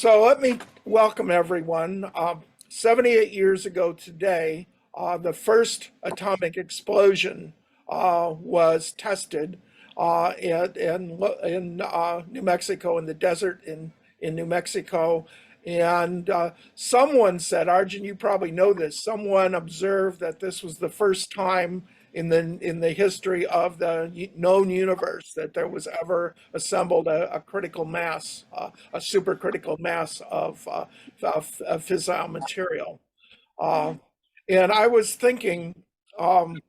So let me welcome everyone. 78 years ago today, the first atomic explosion was tested in New Mexico, in the desert in New Mexico. And someone said, Arjun, you probably know this, someone observed that this was the first time in the history of the known universe that there was ever assembled a critical mass, a supercritical mass of fissile material. Uh, and I was thinking, um,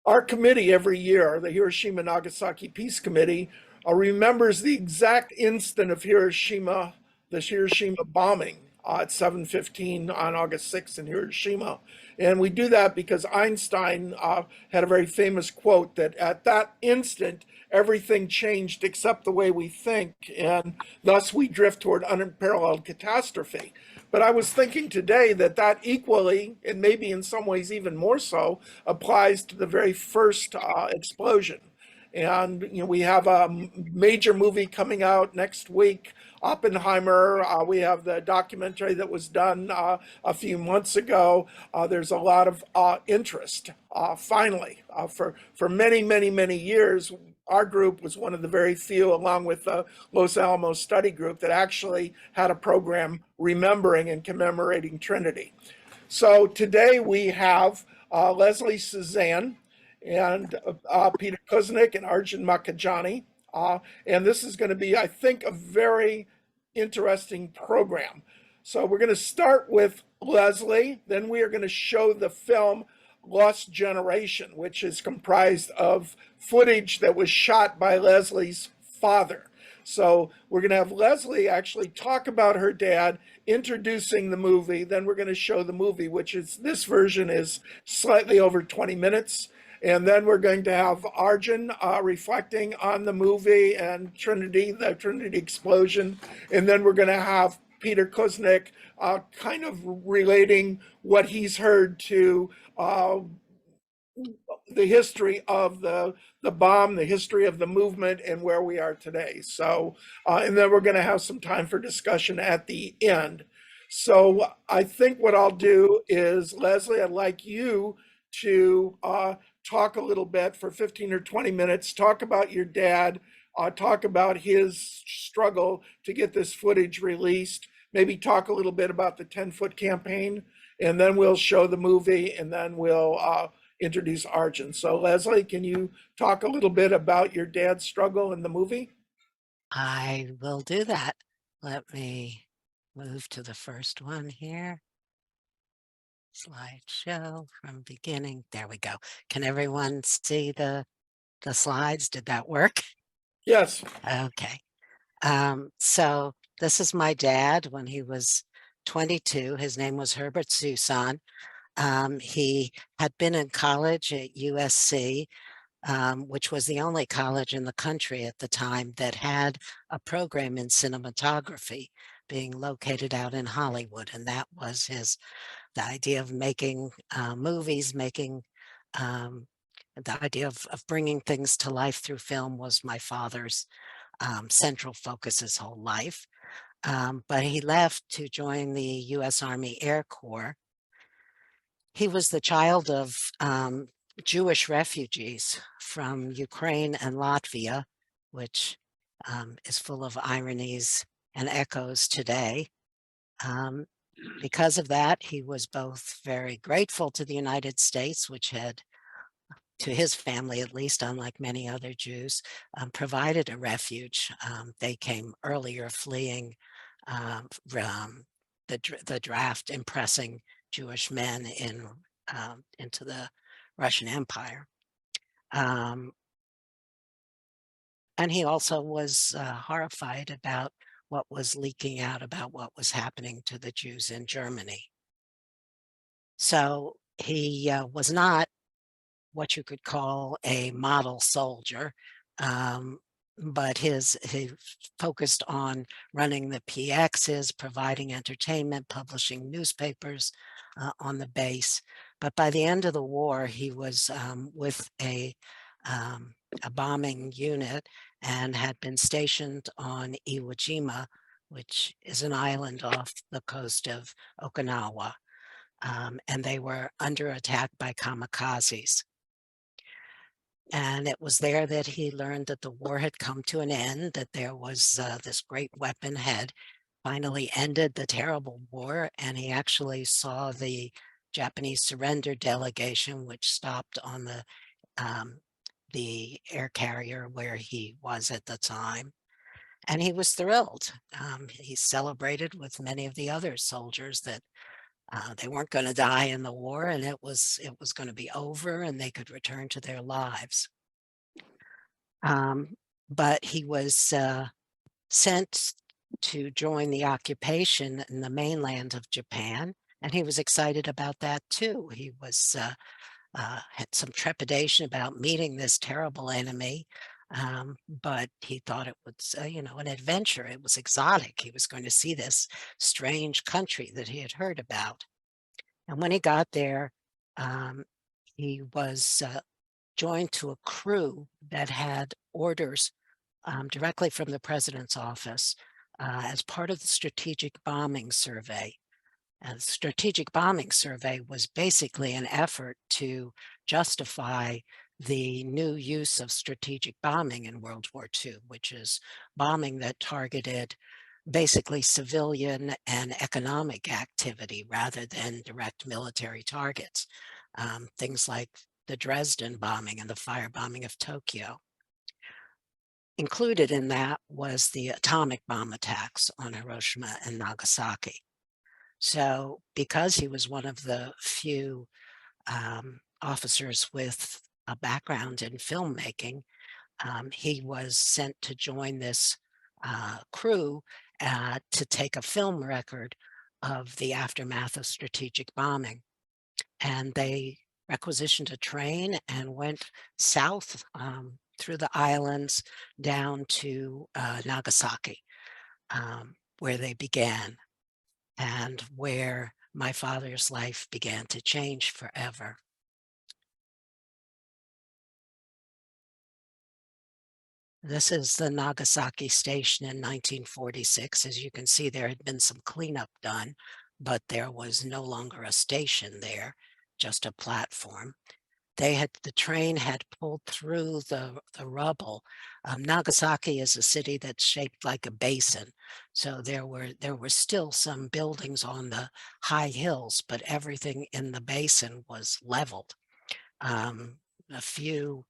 our committee every year, the Hiroshima Nagasaki Peace Committee, remembers the exact instant of the Hiroshima bombing at 7:15 on August 6th in Hiroshima. And we do that because Einstein had a very famous quote that at that instant, everything changed except the way we think, and thus we drift toward unparalleled catastrophe. But I was thinking today that that equally, and maybe in some ways even more so, applies to the very first explosion. And we have a major movie coming out next week, Oppenheimer. We have the documentary that was done a few months ago. There's a lot of interest. Finally, for many, many, many years, our group was one of the very few, along with the Los Alamos Study Group, that actually had a program remembering and commemorating Trinity. So today we have Leslie Suzanne and Peter Kuznick and Arjun Makajani. And this is going to be, I think, a very interesting program. So we're going to start with Leslie, then we are going to show the film Lost Generation, which is comprised of footage that was shot by Leslie's father. So we're going to have Leslie actually talk about her dad, introducing the movie. Then we're going to show the movie, which is, this version is slightly over 20 minutes. And then we're going to have Arjun reflecting on the movie and Trinity, the Trinity explosion. And then we're going to have Peter Kuznick kind of relating what he's heard to the history of the bomb, the history of the movement, and where we are today. So, and then we're going to have some time for discussion at the end. So I think what I'll do is, Leslie, I'd like you to talk a little bit for 15 or 20 minutes, talk about your dad, talk about his struggle to get this footage released, maybe talk a little bit about the 10-foot campaign, and then we'll show the movie, and then we'll introduce Arjun. So Leslie, can you talk a little bit about your dad's struggle in the movie? I will do that. Let me move to the first one here. Slideshow from beginning. There we go. Can everyone see the slides? Did that work? Yes. Okay. So this is my dad when he was 22. His name was Herbert Susan. He had been in college at USC, which was the only college in the country at the time that had a program in cinematography, being located out in Hollywood. And that was the idea of making movies, the idea of bringing things to life through film was my father's central focus his whole life. But he left to join the U.S. Army Air Corps. He was the child of Jewish refugees from Ukraine and Latvia, which is full of ironies and echoes today. Because of that, he was both very grateful to the United States, which had, to his family at least, unlike many other Jews, provided a refuge. They came earlier fleeing the draft, impressing Jewish men into the Russian Empire. And he also was horrified about what was leaking out about what was happening to the Jews in Germany. So he was not what you could call a model soldier, but he focused on running the PXs, providing entertainment, publishing newspapers on the base. But by the end of the war, he was with a bombing unit and had been stationed on Iwo Jima, which is an island off the coast of Okinawa. And they were under attack by kamikazes. And it was there that he learned that the war had come to an end, that there was this great weapon had finally ended the terrible war, and he actually saw the Japanese surrender delegation, which stopped on um, the air carrier where he was at the time. And he was thrilled. He celebrated with many of the other soldiers that they weren't going to die in the war, and it was going to be over, and they could return to their lives. Um, but he was sent to join the occupation in the mainland of Japan, and he was excited about that too. He was had some trepidation about meeting this terrible enemy, but he thought it was, an adventure. It was exotic. He was going to see this strange country that he had heard about. And when he got there, um, he was joined to a crew that had orders directly from the president's office as part of the strategic bombing survey. And the strategic bombing survey was basically an effort to justify the new use of strategic bombing in World War II, which is bombing that targeted basically civilian and economic activity rather than direct military targets. Things like the Dresden bombing and the firebombing of Tokyo. Included in that was the atomic bomb attacks on Hiroshima and Nagasaki. So, because he was one of the few officers with a background in filmmaking, he was sent to join this crew to take a film record of the aftermath of strategic bombing. And they requisitioned a train and went south through the islands down to Nagasaki, where they began and where my father's life began to change forever. This is the Nagasaki station in 1946. As you can see, there had been some cleanup done, but there was no longer a station there, just a platform. The train had pulled through the rubble. Nagasaki is a city that's shaped like a basin, so there were still some buildings on the high hills, but everything in the basin was leveled. A few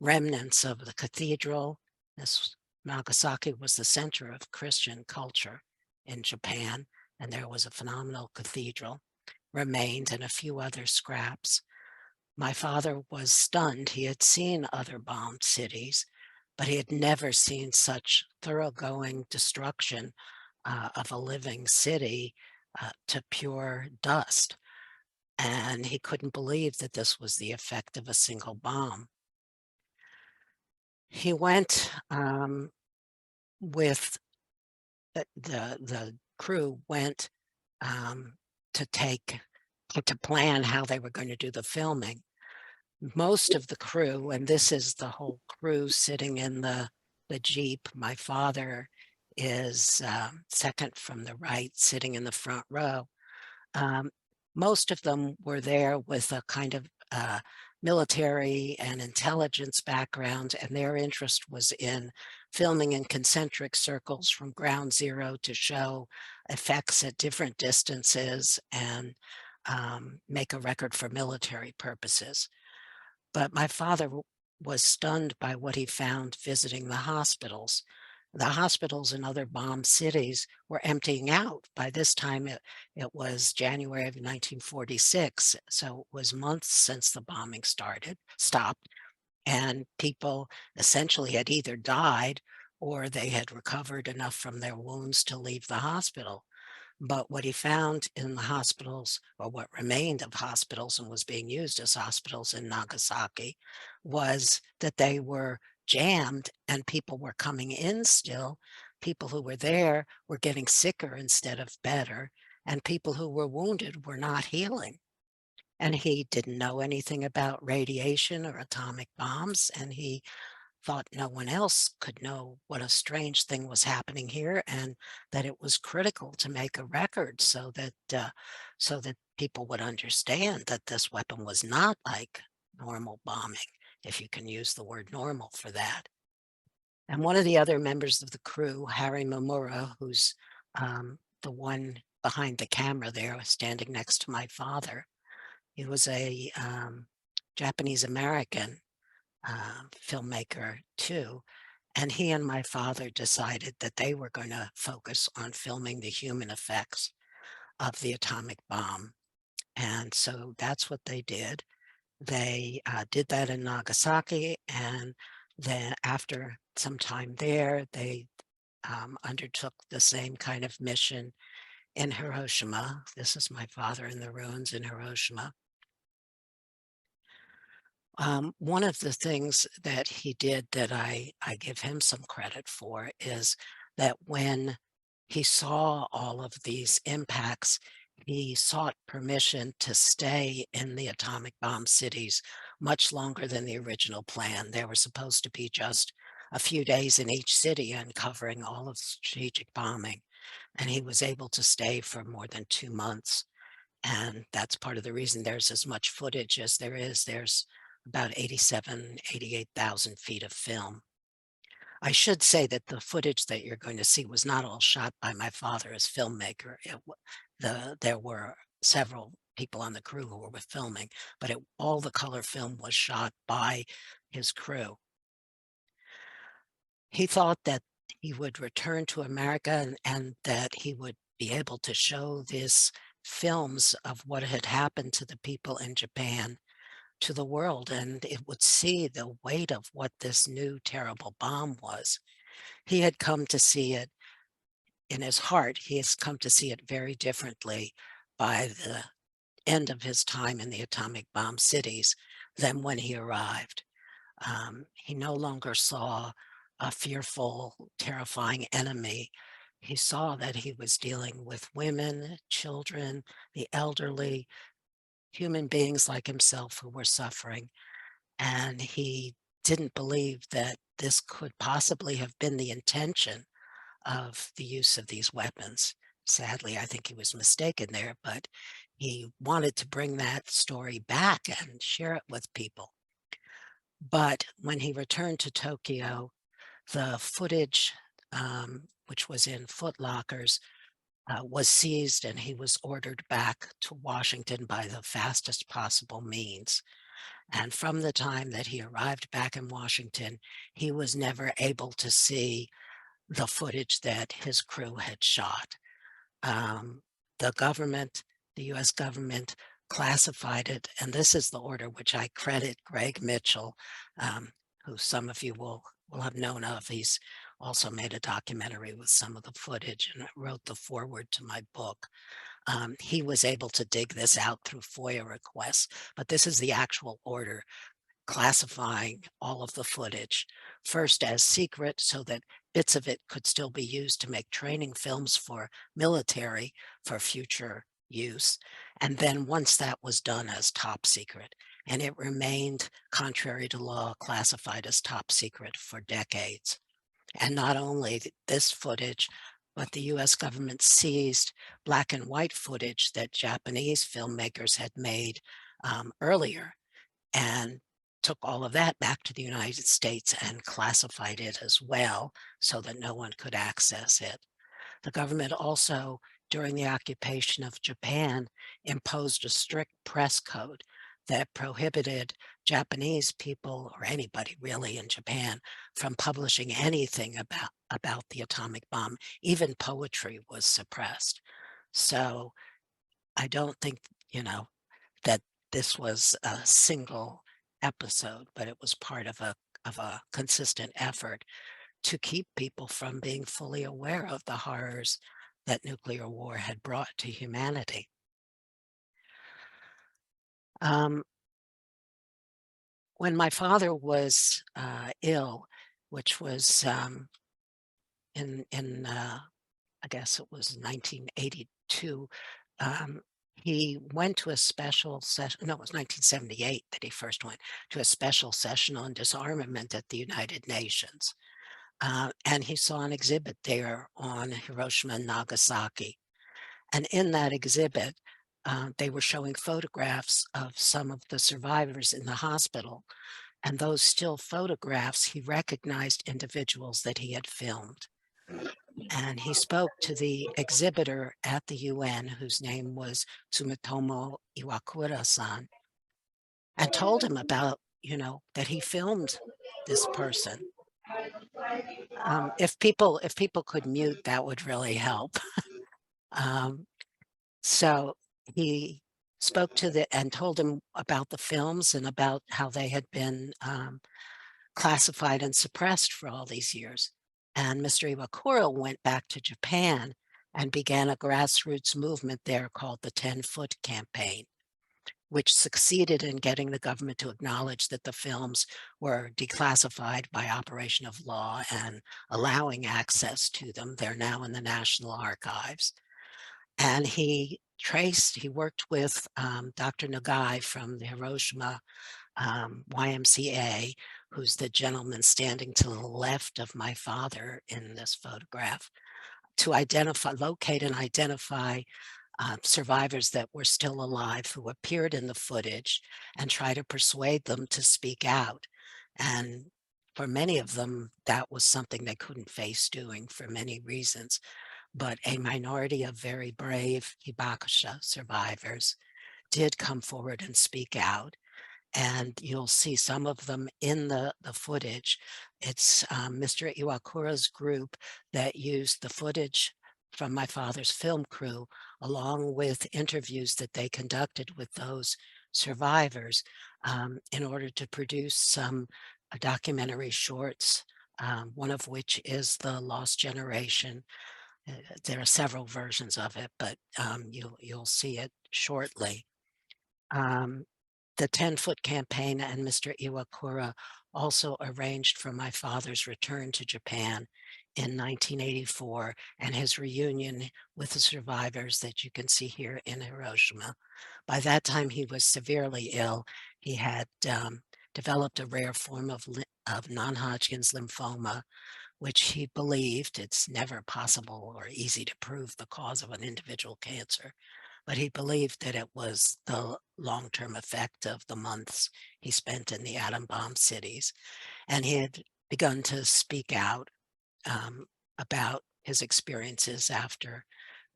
remnants of the cathedral. This Nagasaki was the center of Christian culture in Japan, and there was a phenomenal cathedral remained and a few other scraps. My father was stunned. He had seen other bombed cities, but he had never seen such thoroughgoing destruction of a living city to pure dust. And he couldn't believe that this was the effect of a single bomb. He went with the crew went um, to plan how they were going to do the filming. Most of the crew, and this is the whole crew sitting in the Jeep. My father is second from the right, sitting in the front row. Um, Most of them were there with a kind of military and intelligence background, and their interest was in filming in concentric circles from ground zero to show effects at different distances and make a record for military purposes. But my father was stunned by what he found visiting the hospitals. The hospitals in other bombed cities were emptying out. By this time, it was January of 1946, so it was months since the bombing stopped, and people essentially had either died or they had recovered enough from their wounds to leave the hospital. But what he found in the hospitals, or what remained of hospitals and was being used as hospitals in Nagasaki, was that they were jammed and people were coming in still. People who were there were getting sicker instead of better, and people who were wounded were not healing. And he didn't know anything about radiation or atomic bombs, and he thought no one else could know what a strange thing was happening here, and that it was critical to make a record so that people would understand that this weapon was not like normal bombing, if you can use the word normal for that. And one of the other members of the crew, Harry Mamura, who's the one behind the camera there standing next to my father, he was a Japanese American filmmaker too. And he and my father decided that they were going to focus on filming the human effects of the atomic bomb. And so that's what they did. They did that in Nagasaki. And then after some time there, they undertook the same kind of mission in Hiroshima. This is my father in the ruins in Hiroshima. One of the things that he did that I give him some credit for is that when he saw all of these impacts, he sought permission to stay in the atomic bomb cities much longer than the original plan. There were supposed to be just a few days in each city and covering all of strategic bombing, and he was able to stay for more than 2 months. And that's part of the reason there's as much footage as there is. There's about 88,000 feet of film. I should say that the footage that you're going to see was not all shot by my father as filmmaker. There were several people on the crew who were filming, but all the color film was shot by his crew. He thought that he would return to America and that he would be able to show these films of what had happened to the people in Japan to the world, and it would see the weight of what this new terrible bomb was. He had come to see it in his heart. He has come to see it very differently by the end of his time in the atomic bomb cities than when he arrived. He no longer saw a fearful, terrifying enemy. He saw that he was dealing with women, children, the elderly, human beings like himself who were suffering. And he didn't believe that this could possibly have been the intention of the use of these weapons. Sadly, I think he was mistaken there, but he wanted to bring that story back and share it with people. But when he returned to Tokyo, the footage, which was in footlockers, was seized, and he was ordered back to Washington by the fastest possible means. And from the time that he arrived back in Washington, he was never able to see the footage that his crew had shot. Um, the government, the US government, classified it, and this is the order which I credit Greg Mitchell, who some of you will have known of. He's also made a documentary with some of the footage and wrote the foreword to my book. He was able to dig this out through FOIA requests, but this is the actual order classifying all of the footage, first as secret so that bits of it could still be used to make training films for military for future use. And then once that was done, as top secret. And it remained, contrary to law, classified as top secret for decades. And not only this footage, but the US government seized black and white footage that Japanese filmmakers had made earlier, and took all of that back to the United States and classified it as well so that no one could access it. The government also, during the occupation of Japan, imposed a strict press code that prohibited Japanese people, or anybody really in Japan, from publishing anything about the atomic bomb. Even poetry was suppressed. So I don't think, that this was a single episode, but it was part of a consistent effort to keep people from being fully aware of the horrors that nuclear war had brought to humanity. Um, when my father was ill, which was in I guess it was 1982, um, he went to a special session, no, it was 1978 that he first went to a special session on disarmament at the United Nations. And he saw an exhibit there on Hiroshima and Nagasaki. And in that exhibit, they were showing photographs of some of the survivors in the hospital. And those still photographs, he recognized individuals that he had filmed. And he spoke to the exhibitor at the UN, whose name was Sumitomo Iwakura-san, and told him about, that he filmed this person. If people could mute, that would really help. Um, so he spoke to the and told him about the films and about how they had been classified and suppressed for all these years. And Mr. Iwakura went back to Japan and began a grassroots movement there called the 10-Foot Campaign, which succeeded in getting the government to acknowledge that the films were declassified by operation of law and allowing access to them. They're now in the National Archives. And he worked with Dr. Nagai from the Hiroshima YMCA, who's the gentleman standing to the left of my father in this photograph, to locate and identify survivors that were still alive who appeared in the footage and try to persuade them to speak out. And for many of them, that was something they couldn't face doing for many reasons. But a minority of very brave Hibakusha survivors did come forward and speak out, and you'll see some of them in the footage. It's Mr. Iwakura's group that used the footage from my father's film crew, along with interviews that they conducted with those survivors, in order to produce some documentary shorts, one of which is The Lost Generation. There are several versions of it, but you'll see it shortly. Um, the 10-Foot Campaign and Mr. Iwakura also arranged for my father's return to Japan in 1984 and his reunion with the survivors that you can see here in Hiroshima. By that time, he was severely ill. He had developed a rare form of non-Hodgkin's lymphoma, which he believed, it's never possible or easy to prove the cause of an individual cancer, but he believed that it was the long-term effect of the months he spent in the atom bomb cities. And he had begun to speak out about his experiences after.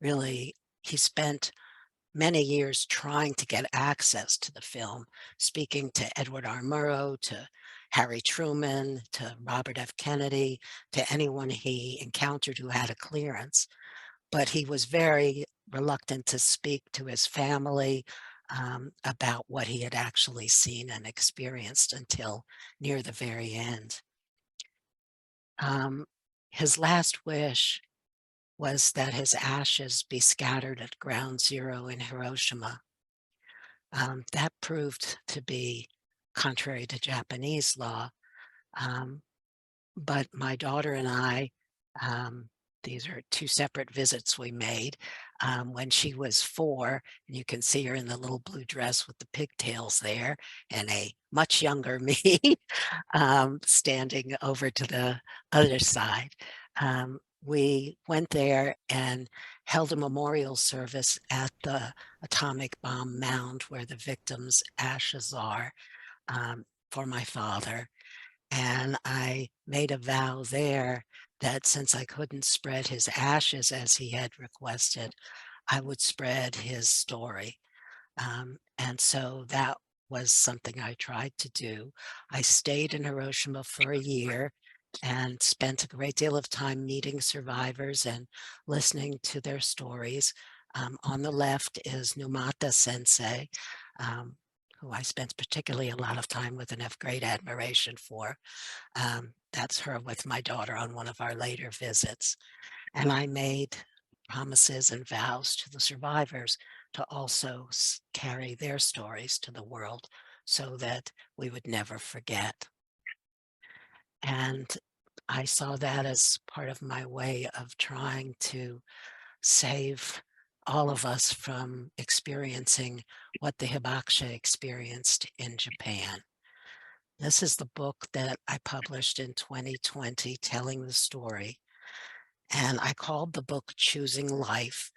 Really, he spent many years trying to get access to the film, speaking to Edward R. Murrow, to Harry Truman, to Robert F. Kennedy, to anyone he encountered who had a clearance. But he was very reluctant to speak to his family about what he had actually seen and experienced until near the very end. His last wish was that his ashes be scattered at Ground Zero in Hiroshima. That proved to be contrary to Japanese law. Um, but my daughter and I, um, these are two separate visits we made. When she was 4, and you can see her in the little blue dress with the pigtails there, and a much younger me standing over to the other side. We went there and held a memorial service at the atomic bomb mound where the victims' ashes are, for my father. And I made a vow there that since I couldn't spread his ashes as he had requested, I would spread his story. And so that was something I tried to do. I stayed in Hiroshima for a year and spent a great deal of time meeting survivors and listening to their stories. On the left is Numata Sensei, who I spent particularly a lot of time with and have great admiration for. That's her with my daughter on one of our later visits. And I made promises and vows to the survivors to also carry their stories to the world so that we would never forget. And I saw that as part of my way of trying to save all of us from experiencing what the hibakusha experienced in Japan. This is the book that I published in 2020 telling the story, and I called the book Choosing Life,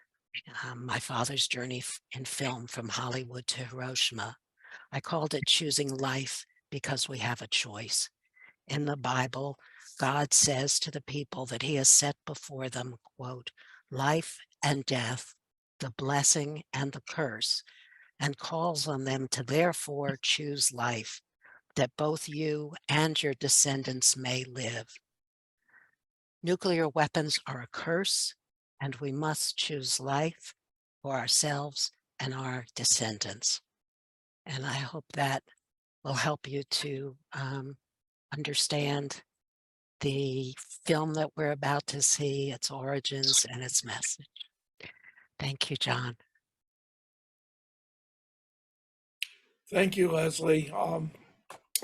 my father's journey in film from Hollywood to Hiroshima. I called it Choosing Life because we have a choice. In the Bible, God says to the people that he has set before them, quote, life and death, the blessing and the curse, and calls on them to therefore choose life, that both you and your descendants may live. Nuclear weapons are a curse, and we must choose life for ourselves and our descendants. And I hope that will help you to understand the film that we're about to see, its origins and its message. Thank you, John. Thank you, Leslie.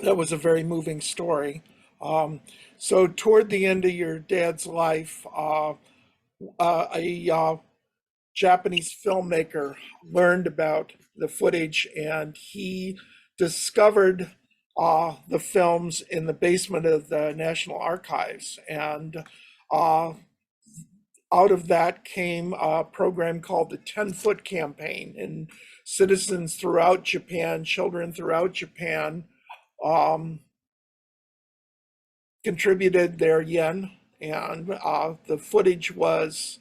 That was a very moving story. So toward the end of your dad's life, a Japanese filmmaker learned about the footage, and he discovered the films in the basement of the National Archives. And out of that came a program called the 10-Foot Campaign, and citizens throughout Japan, children throughout Japan, contributed their yen, and the footage was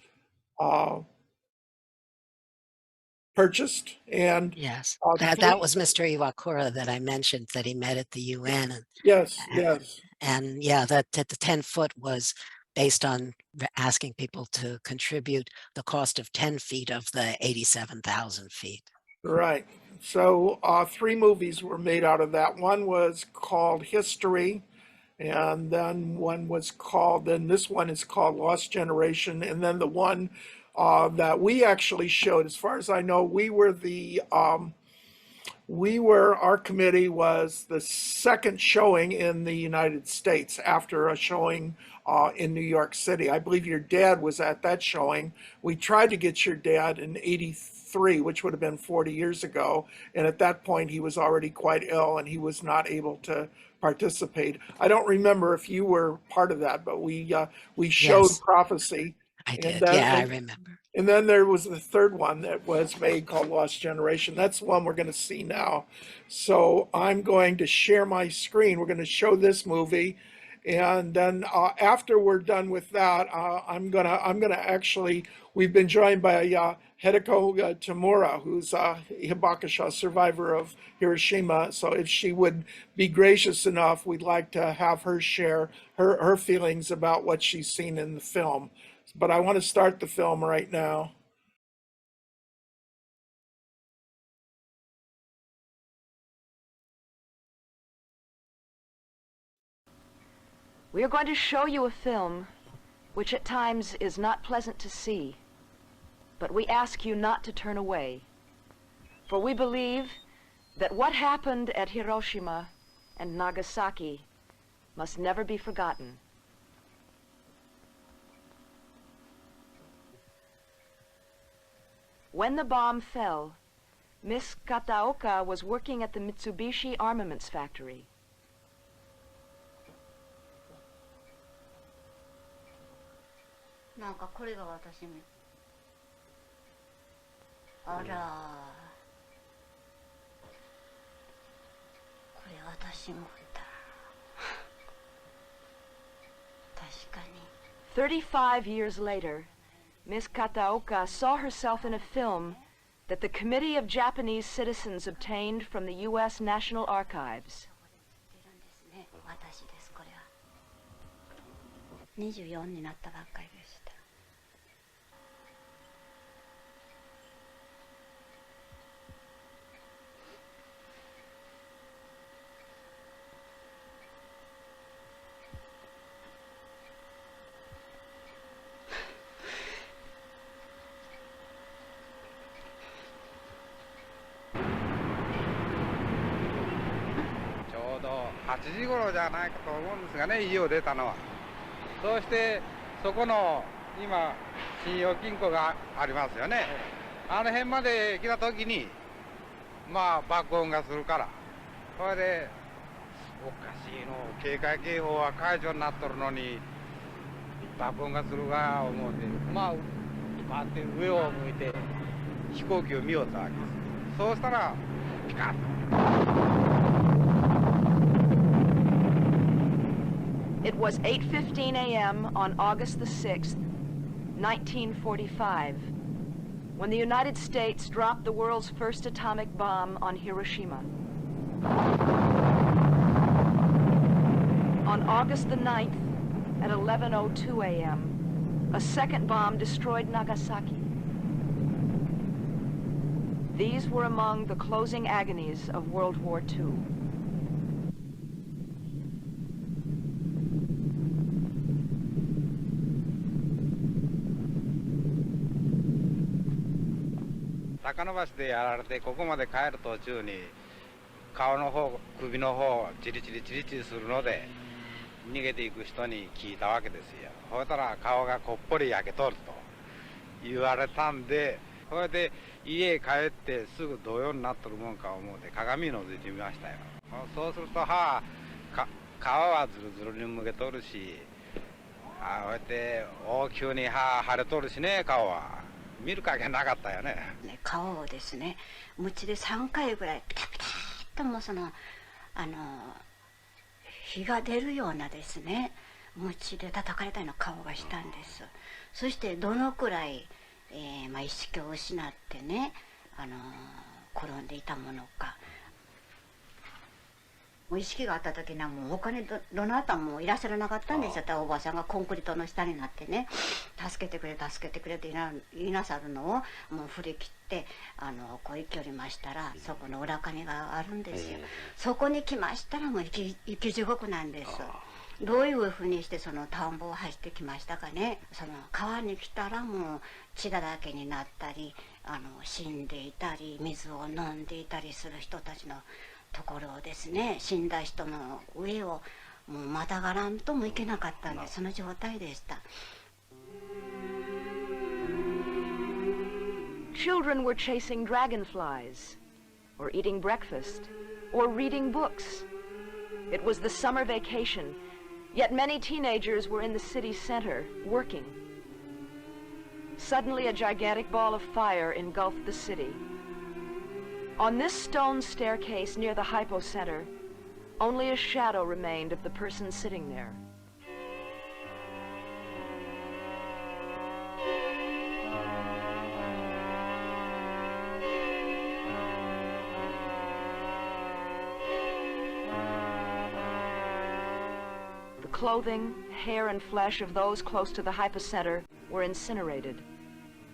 purchased. And Yes, three, that was Mr. Iwakura that I mentioned that he met at the UN. yes, yes, And yeah, that the 10-foot was based on asking people to contribute the cost of 10 feet of the 87,000 feet. right. So three movies were made out of that. One was called History, and then one was called, then this one is called Lost Generation, and then the one that we actually showed, as far as I know, our committee was the second showing in the United States after a showing in New York City. I believe your dad was at that showing. We tried to get your dad in '83, which would have been 40 years ago. And at that point, he was already quite ill and he was not able to participate. I don't remember if you were part of that, but we showed Yes, Prophecy. I And did. then, Yeah, I and remember. and then there was the third one that was made called Lost Generation. That's the one we're going to see now. So I'm going to share my screen. We're going to show this movie, and then after we're done with that, I'm gonna actually. We've been joined by Hideko Tamura, who's a Hibakusha survivor of Hiroshima. So if she would be gracious enough, we'd like to have her share her feelings about what she's seen in the film. But I want to start the film right now. We are going to show you a film which at times is not pleasant to see, but we ask you not to turn away, for we believe that what happened at Hiroshima and Nagasaki must never be forgotten. When the bomb fell, Miss Kataoka was working at the Mitsubishi armaments factory. "35 years later, Miss Kataoka saw herself in a film that the Committee of Japanese Citizens obtained from the U.S. National Archives. 24になったばっかりでした。ちょうど8時頃じゃないかと思うんですがね、家を出たのは。そうしてそこの今信用金庫がありますよね。あの辺まで来た時にまあ爆音がするから、それでおかしいの、警戒警報は解除になっとるのに爆音がするが思うて、まあバーって上を向いて飛行機を見よったわけです。そうしたらピカッと。It was 8:15 a.m. on August the 6th, 1945, when the United States dropped the world's first atomic bomb on Hiroshima. On August the 9th, at 11:02 a.m., a second bomb destroyed Nagasaki. These were among the closing agonies of World War II. 高野橋でやられてここまで帰る途中に顔の方、首の方チリチリチリチリするので逃げていく人に聞いたわけですよ。そしたら顔がこっぽり焼けとると言われたんで、それで家へ帰ってすぐ同様になっとるもんか思うて鏡のぞいてみましたよ。そうすると皮はズルズルにむけとるし、こうやって大きに腫れとるしね、顔は。見る影なかったよね。顔をですね、鞭で3回ぐらいピタピタっともう火が出るようなですね、鞭で叩かれたような顔がしたんです。そしてどのくらい、意識を失ってね、転んでいたものか。もう意識があった時にはもう他にどなたもいらっしゃらなかったんですよ。おばさんがコンクリートの下になってね、助けてくれ助けてくれって言いなさるのをもう振り切ってこう行きおりましたら、そこの裏金があるんですよ。そこに来ましたらもう生き地獄なんです。どういうふうにしてその田んぼを走ってきましたかね。その川に来たらもう血だらけになったり死んでいたり水を飲んでいたりする人たちのところをですね、死んだ人の上をもうまたがらんともいけなかったんで、その状態でした。Children were chasing dragonflies, or eating breakfast, or reading books. It was the summer vacation, yet many teenagers were in the city center, working. Suddenly, a gigantic ball of fire engulfed the city. On this stone staircase near the hypocenter, only a shadow remained of the person sitting there. The clothing, hair, and flesh of those close to the hypocenter were incinerated,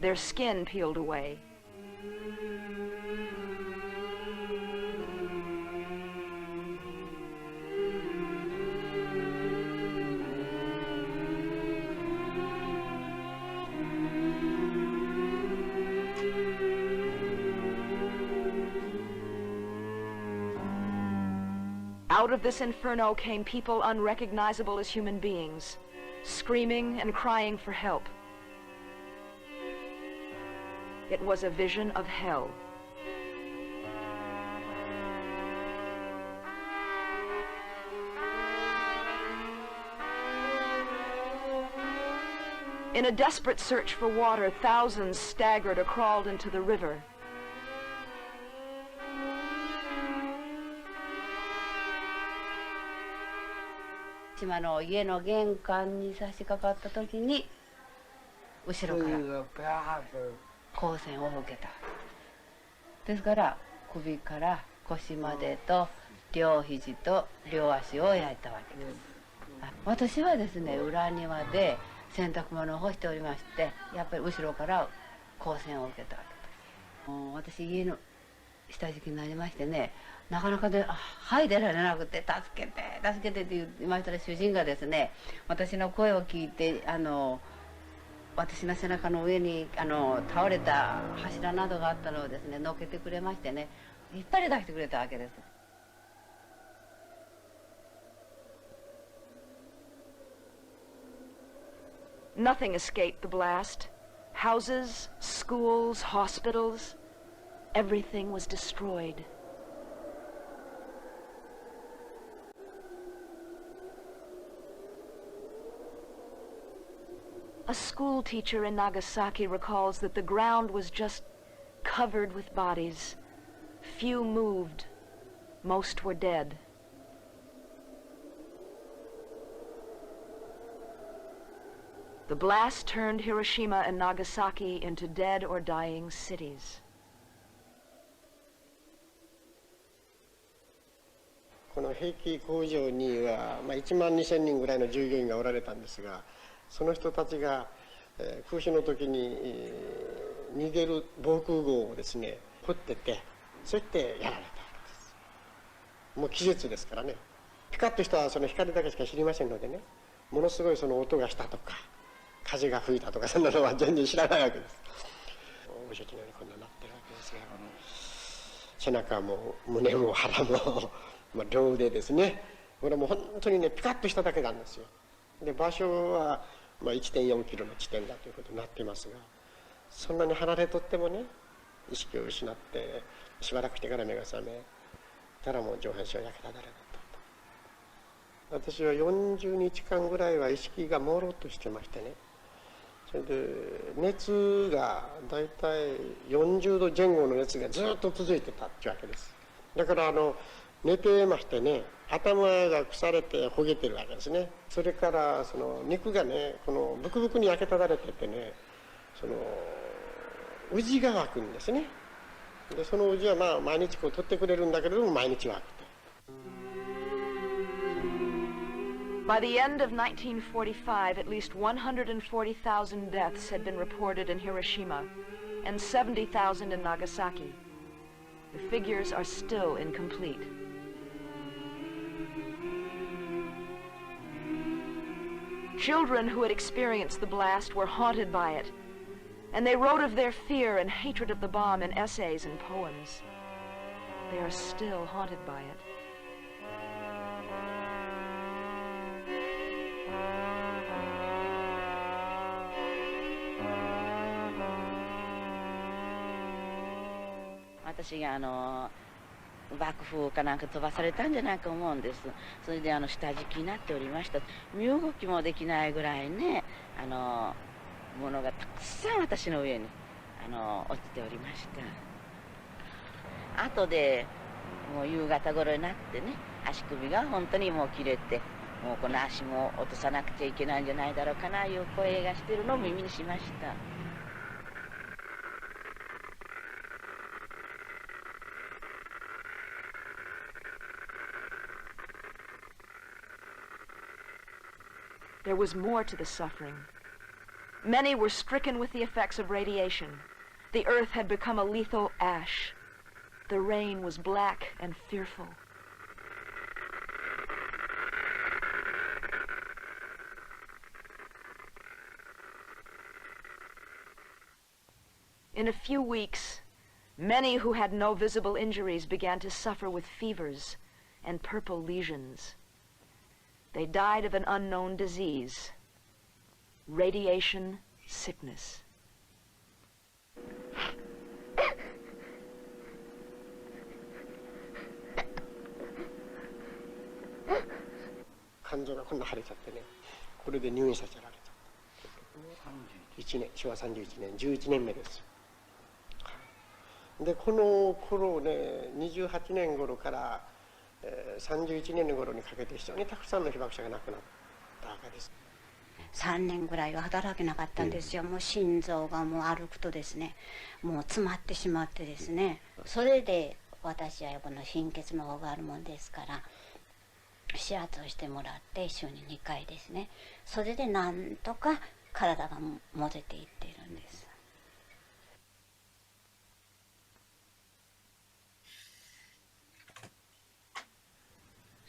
their skin peeled away. Out of this inferno came people unrecognizable as human beings, screaming and crying for help. It was a vision of hell. In a desperate search for water, thousands staggered or crawled into the river. WILPF の家の玄関に差し掛かった時に後ろから光線を受けた。ですから首から腰までと両肘と両足を焼いたわけです。私はですね、裏庭で洗濯物を干しておりまして、やっぱり後ろから光線を受けたわけです。もう私家の下敷きになりましてね、なかなか出られなくて、助けて助けてって言いましたら、主人がですね、私の声を聞いて私の背中の上に倒れた柱などがあったのをですね、のけてくれましてね、引っ張り出してくれたわけです。Nothing escaped the blast. Houses, schools, hospitals, everything was destroyed. A school teacher in Nagasaki recalls that the ground was just covered with bodies. Few moved. Most were dead. The blast turned Hiroshima and Nagasaki into dead or dying cities. この兵器工場には、1万2000人ぐらいの従業員がおられたんですが、その人たちが、空襲の時に、逃げる防空壕をですね掘ってて、そうやってやられたわけです。もう技術ですからね。ピカッとしたその光だけしか知りませんのでね、ものすごいその音がしたとか風が吹いたとか、そんなのは全然知らないわけです。無邪気のようにこんなになってるわけですが、背中も胸も腹も両腕ですね、これはもう本当にねピカッとしただけなんですよ。で場所は1.4 キロの地点だということになっていますが、そんなに離れとってもね意識を失ってしばらくしてから目が覚めたらもう上半身は焼けただれだったと。私は40日間ぐらいは意識が朦朧としてましてね、それで熱がだいたい40度前後の熱がずっと続いてたっていうわけです。だから寝てましてね、頭が腐れて焦げてるわけですね。それからその肉がねこのブクブクに焼けただれててね、そのウジが湧くんですね。でそのウジは毎日こう取ってくれるんだけれども毎日湧くと。By the end of 1945, at least 140,000 deaths had been reported in Hiroshima and 70,000 in Nagasaki. The figures are still incomplete. Children who had experienced the blast were haunted by it, and they wrote of their fear and hatred of the bomb in essays and poems. They are still haunted by it. I 爆風かなんか飛ばされたんじゃないか思うんです。それで下敷きになっておりました。身動きもできないぐらいね、ものがたくさん私の上に落ちておりました。後でもう夕方頃になってね、足首が本当にもう切れて、もうこの足も落とさなくちゃいけないんじゃないだろうかないう声がしてるのを耳にしました。There was more to the suffering. Many were stricken with the effects of radiation. The earth had become a lethal ash. The rain was black and fearful. In a few weeks, many who had no visible injuries began to suffer with fevers and purple lesions. They died of an unknown disease, radiation sickness. 肝臓がこんな腫れちゃってね、これで入院させられた。昭和31年、11年目です。でこの頃ね、28年頃から31年の頃にかけて非常にたくさんの被爆者が亡くなったわけです。3年ぐらいは働けなかったんですよ。もう心臓がもう歩くとですね、もう詰まってしまってですね、それで私はこの貧血の方があるもんですから指圧をしてもらって週に2回ですね、それでなんとか体が戻っていっているんです。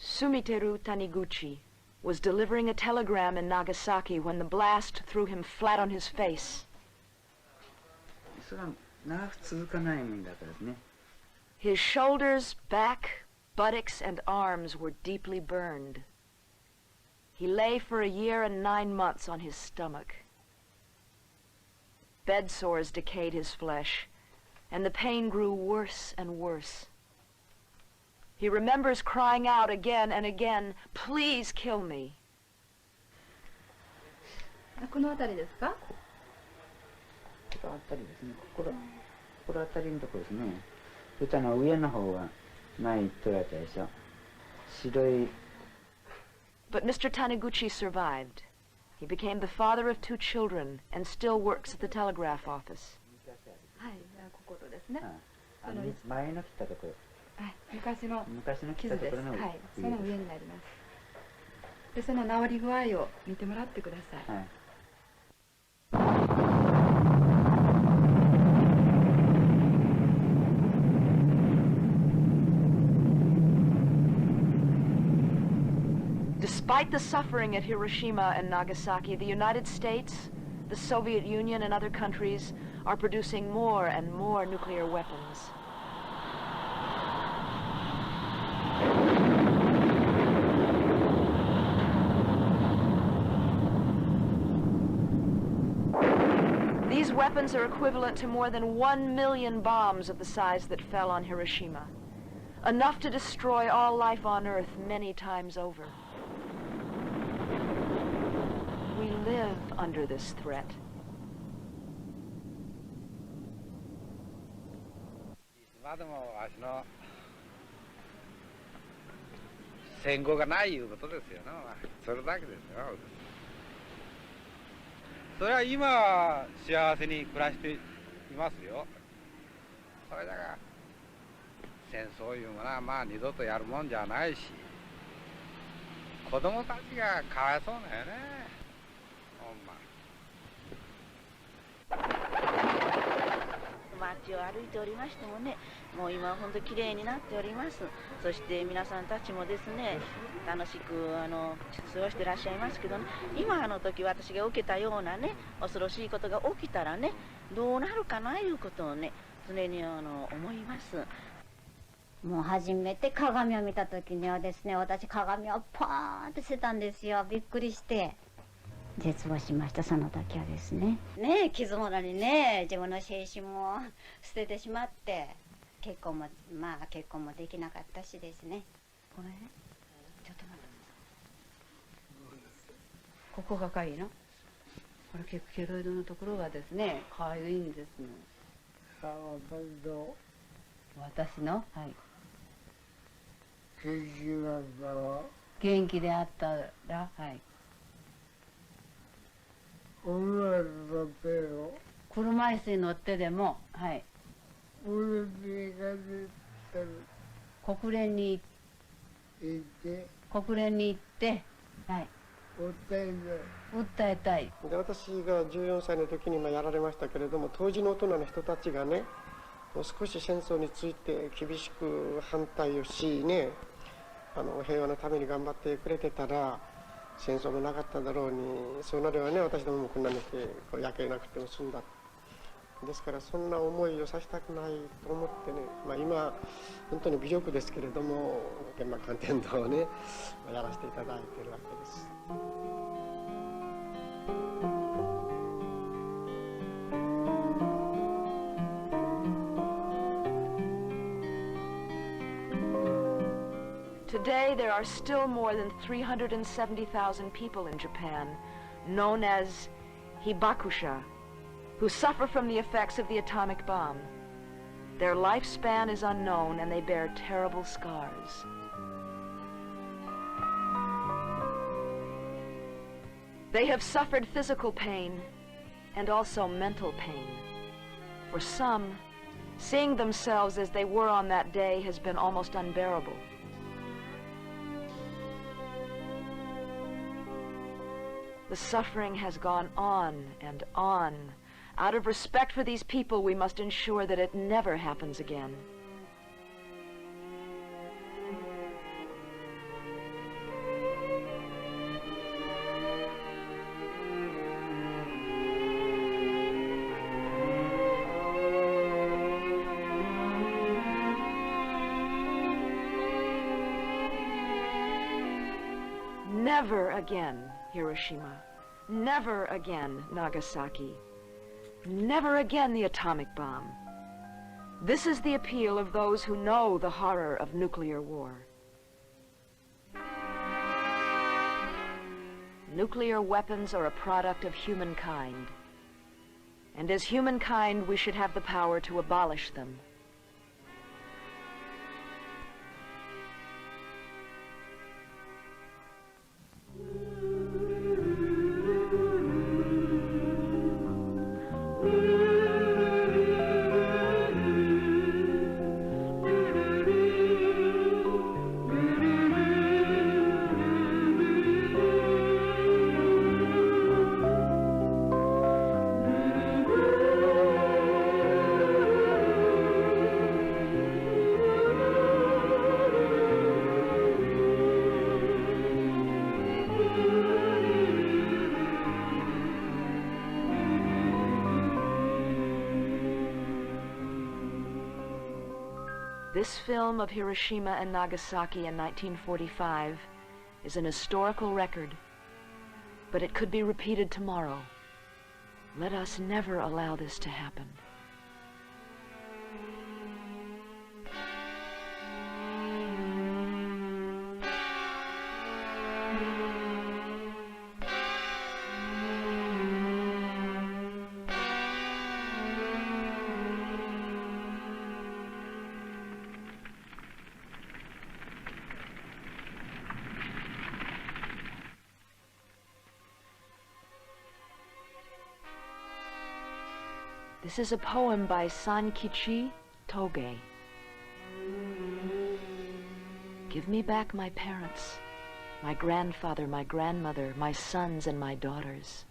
Sumiteru Taniguchi was delivering a telegram in Nagasaki when the blast threw him flat on his face. それは長く続かないもんだからね。His shoulders, back, buttocks, and arms were deeply burned. He lay for a year and 9 months on his stomach. Bed sores decayed his flesh, and the pain grew worse and worse. He remembers crying out again and again, "Please kill me." この辺りですか？この辺りですね。この辺りのところですね。歌の上の方は前言っとられたでしょ。白い。 But Mr. Taniguchi survived. He became the father of 2 children and still works at the telegraph office. はい、ここですね。前の切ったところ。はい、昔の切ったところの。はい、その上になります。で、その治り具合を見てもらってください。はい。 Despite the suffering at Hiroshima and Nagasaki, the United States, the Soviet Union, and other countries are producing more and more nuclear weapons. These weapons are equivalent to more than 1 million bombs of the size that fell on Hiroshima, enough to destroy all life on Earth many times over. We live under this threat. 今でもわしの戦後がないいうことですよね。それだけですよ。それは今は幸せに暮らしていますよ。それだが戦争いうものはまあ二度とやるもんじゃないし、子供たちがかわいそうだよね。 街を歩いておりましてもね、もう今は本当にきれいになっております。そして皆さんたちもですね、楽しく過ごしてらっしゃいますけどね、今の時私が受けたようなね、恐ろしいことが起きたらね、どうなるかないうことをね、常に思います。もう初めて鏡を見た時にはですね、私鏡をパーンって捨てたんですよ。びっくりして。 絶望しました、その時はですね。ねえ、傷ものにね、自分の精神も捨ててしまって、結婚もできなかったしですね。この辺、ちょっと待って。ここがかゆいの？これケロイドのところがですね、かゆいんですの。私の？はい。元気であったら、はい。 車椅子に乗ってでも、はい。国連に行って、はい。訴えたい。で、私が14歳の時にやられましたけれども、当時の大人の人たちがね、もう少し戦争について厳しく反対をしね、平和のために頑張ってくれてたら。 戦争もなかっただろうに、そうなればね、私どももこんなにして焼けなくても済んだ。ですからそんな思いをさせたくないと思ってね、今本当に微力ですけれども原爆鑑定道をねやらせていただいているわけです。Today, there are still more than 370,000 people in Japan, known as hibakusha, who suffer from the effects of the atomic bomb. Their lifespan is unknown, and they bear terrible scars. They have suffered physical pain and also mental pain. For some, seeing themselves as they were on that day has been almost unbearable. The suffering has gone on and on. Out of respect for these people, we must ensure that it never happens again. Never again, Hiroshima. Never again, Nagasaki. Never again the atomic bomb. This is the appeal of those who know the horror of nuclear war. Nuclear weapons are a product of humankind. And as humankind, we should have the power to abolish them. This film of Hiroshima and Nagasaki in 1945 is an historical record, but it could be repeated tomorrow. Let us never allow this to happen. This is a poem by Sankichi Toge. Give me back my parents, my grandfather, my grandmother, my sons and my daughters.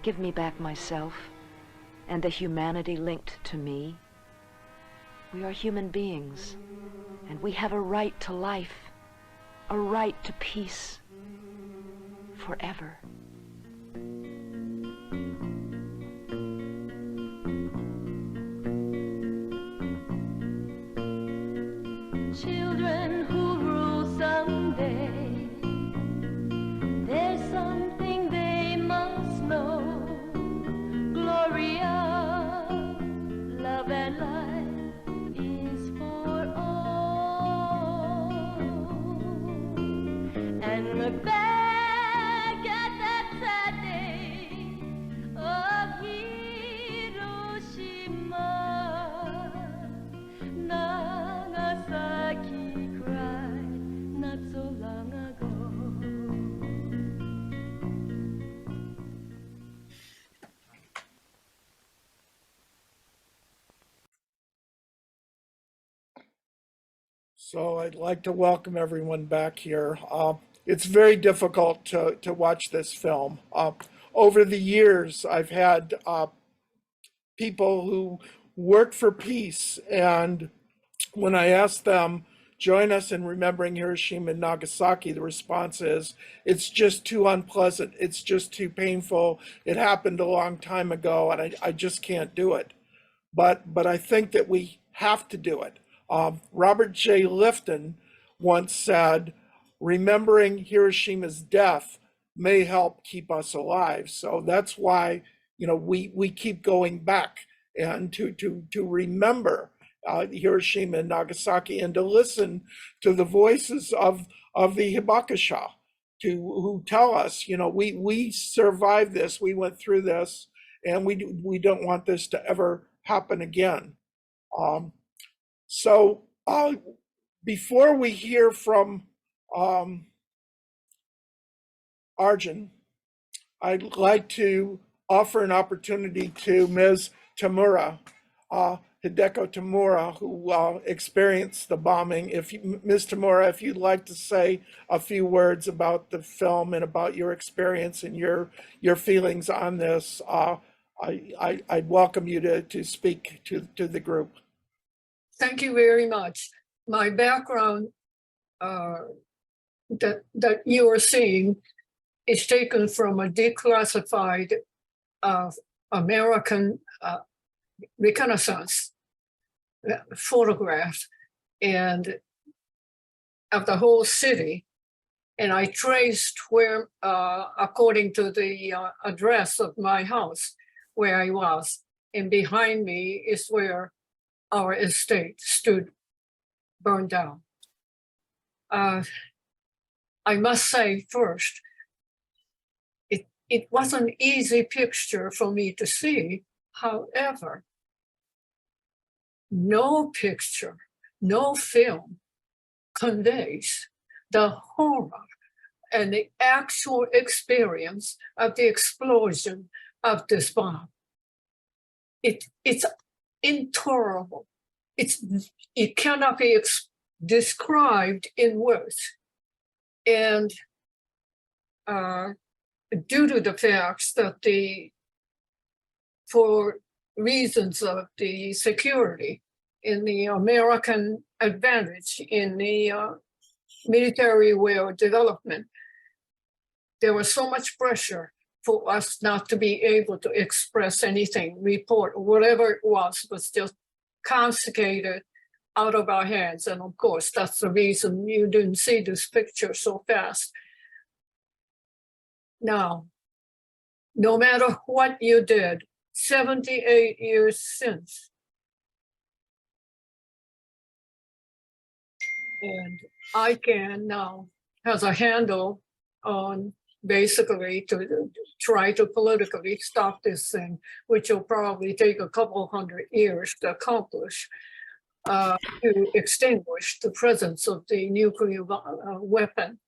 Give me back myself and the humanity linked to me. We are human beings, and we have a right to life, a right to peace, forever. Children who rule someday, there's something they must know. Gloria, love and life is for all. And look back at that sad day of Hiroshima. Nagasaki cried not so long ago. So I'd like to welcome everyone back here. It's very difficult to watch this film. Over the years, I've had people who work for peace, and when I ask them, join us in remembering Hiroshima and Nagasaki, the response is, it's just too unpleasant. It's just too painful. It happened a long time ago, and I just can't do it. But I think that we have to do it. Robert J. Lifton once said, remembering Hiroshima's death may help keep us alive. So that's why, we keep going back and to remember Hiroshima and Nagasaki, and to listen to the voices of the Hibakusha, who tell us, we survived this, we went through this, and we don't want this to ever happen again. So before we hear from Arjun, I'd like to offer an opportunity to Ms. Tamura, Hideko Tamura, who experienced the bombing. Ms. Tamura, if you'd like to say a few words about the film and about your experience and your feelings on this, I'd welcome you to speak to the group. Thank you very much. My background that you are seeing is taken from a declassified American reconnaissance photograph and of the whole city. And I traced where, according to the address of my house, where I was. And behind me is where our estate stood burned down. I must say first, it was an easy picture for me to see. However, no picture, no film conveys the horror and the actual experience of the explosion of this bomb. It's intolerable. It cannot be described in words. And due to the facts that for reasons of the security in the American advantage in the military way of development, there was so much pressure for us not to be able to express anything, report, whatever it was just confiscated out of our hands. And of course, that's the reason you didn't see this picture so fast. Now, no matter what you did, 78 years since, and I can now has a handle on basically to try to politically stop this thing, which will probably take a couple hundred years to accomplish, to extinguish the presence of the nuclear weapon.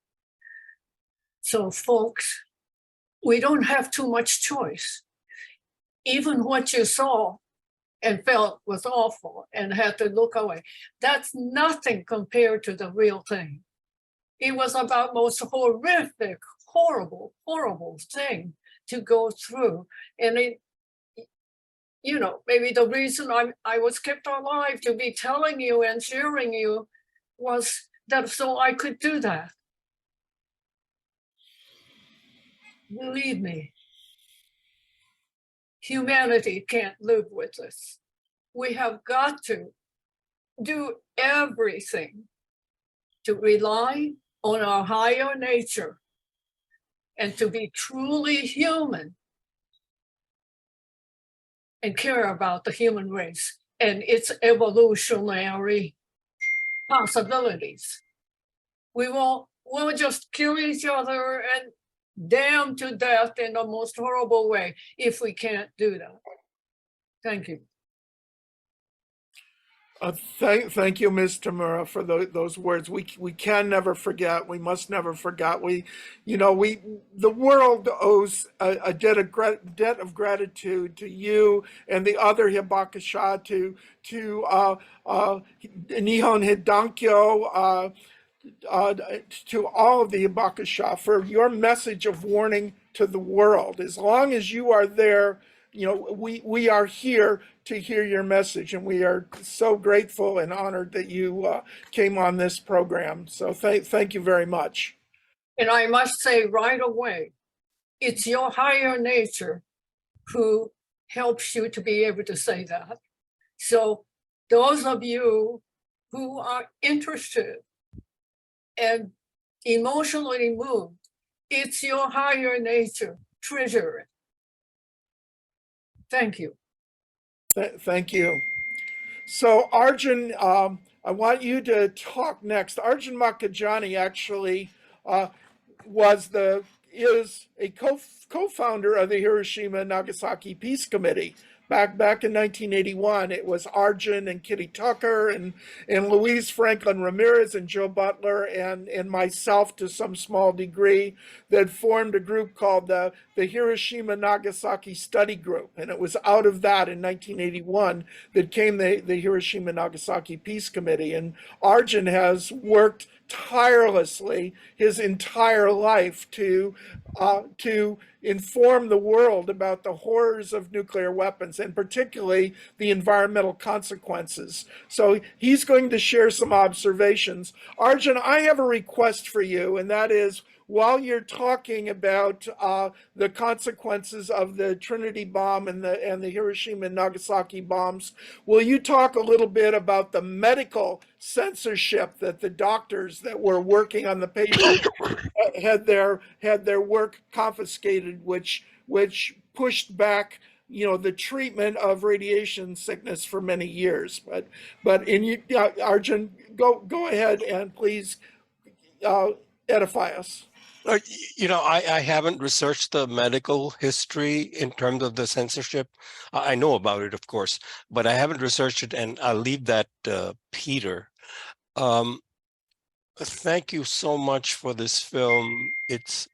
So folks, we don't have too much choice. Even what you saw and felt was awful and had to look away, that's nothing compared to the real thing. It was about most horrific, horrible thing to go through. And it, you know, maybe the reason I was kept alive to be telling you and sharing you was that so I could do that. Believe me, humanity can't live with this. We have got to do everything to rely on our higher nature and to be truly human and care about the human race and its evolutionary possibilities. We'll just kill each other and damn to death in the most horrible way if we can't do that. Thank you. Thank you, Ms. Tamura, for those words. We can never forget. We must never forget. The world owes a debt of gratitude to you and the other Hibakusha, to Nihon Hidankyo, to all of the Hibakusha for your message of warning to the world. As long as you are there, we are here to hear your message, and we are so grateful and honored that you came on this program. So thank you very much. And I must say right away, it's your higher nature who helps you to be able to say that. So those of you who are interested and emotionally moved, it's your higher nature. Treasure it. Thank you. Thank you. So Arjun, I want you to talk next. Arjun Makajani actually is a co-founder of the Hiroshima and Nagasaki Peace Committee. Back in 1981, it was Arjun and Kitty Tucker and Louise Franklin Ramirez and Joe Butler and myself to some small degree that formed a group called the Hiroshima Nagasaki Study Group. And it was out of that in 1981 that came the Hiroshima Nagasaki Peace Committee. And Arjun has worked tirelessly his entire life to inform the world about the horrors of nuclear weapons and particularly the environmental consequences. So he's going to share some observations. Arjun, I have a request for you, and that is, while you're talking about the consequences of the Trinity bomb and the Hiroshima and Nagasaki bombs, will you talk a little bit about the medical censorship that the doctors that were working on the paper had their work confiscated, which pushed back the treatment of radiation sickness for many years. But Arjun, go ahead and please edify us. I haven't researched the medical history in terms of the censorship. I know about it, of course, but I haven't researched it, and I'll leave that to Peter. Thank you so much for this film. It's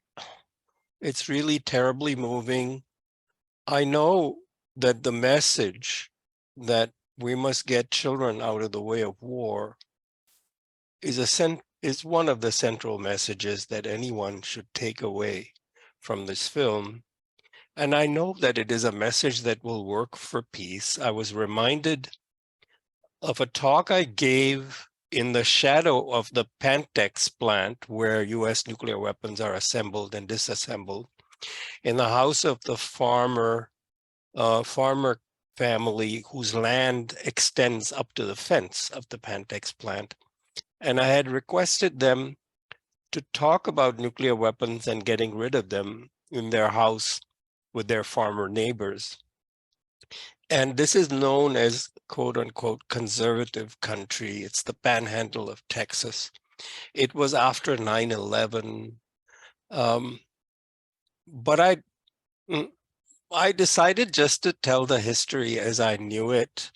really terribly moving. I know that the message that we must get children out of the way of war is one of the central messages that anyone should take away from this film. And I know that it is a message that will work for peace. I was reminded of a talk I gave in the shadow of the Pantex plant, where US nuclear weapons are assembled and disassembled, in the house of the farmer family whose land extends up to the fence of the Pantex plant. And I had requested them to talk about nuclear weapons and getting rid of them in their house with their farmer neighbors. And this is known as, quote unquote, conservative country. It's the panhandle of Texas. It was after 9/11. But I decided just to tell the history as I knew it.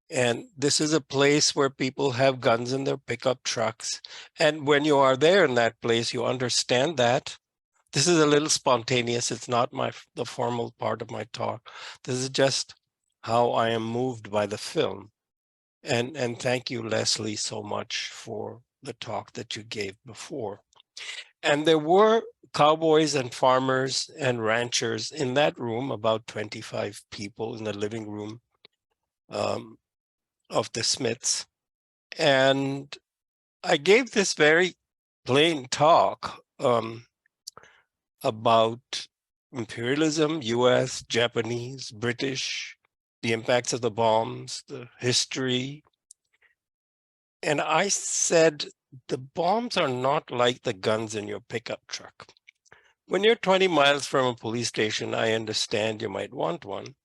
And this is a place where people have guns in their pickup trucks. And when you are there in that place, you understand that. This is a little spontaneous. It's not the formal part of my talk. This is just how I am moved by the film. And thank you, Leslie, so much for the talk that you gave before. And there were cowboys and farmers and ranchers in that room, about 25 people in the living room of the Smiths. And I gave this very plain talk about imperialism, US, Japanese, British, the impacts of the bombs, the history. And I said, the bombs are not like the guns in your pickup truck. When you're 20 miles from a police station, I understand you might want one.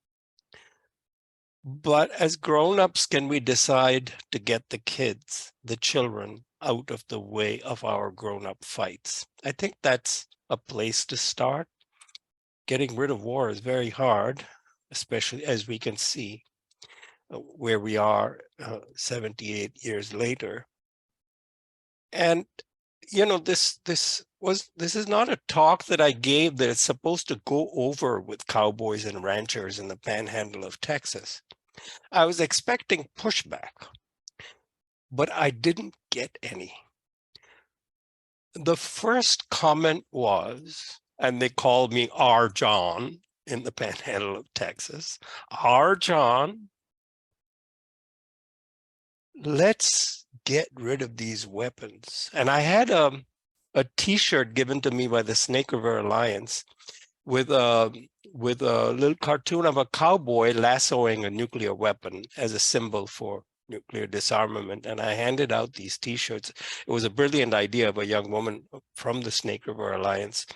But as grown-ups, can we decide to get the kids, the children, out of the way of our grown-up fights? I think that's a place to start. Getting rid of war is very hard, especially as we can see where we are 78 years later. And this is not a talk that I gave that is supposed to go over with cowboys and ranchers in the panhandle of Texas. I was expecting pushback, but I didn't get any. The first comment was, and they called me R. John in the panhandle of Texas, R. John, let's get rid of these weapons. And I had a T-shirt given to me by the Snake River Alliance with a little cartoon of a cowboy lassoing a nuclear weapon as a symbol for nuclear disarmament. And I handed out these T-shirts. It was a brilliant idea of a young woman from the Snake River Alliance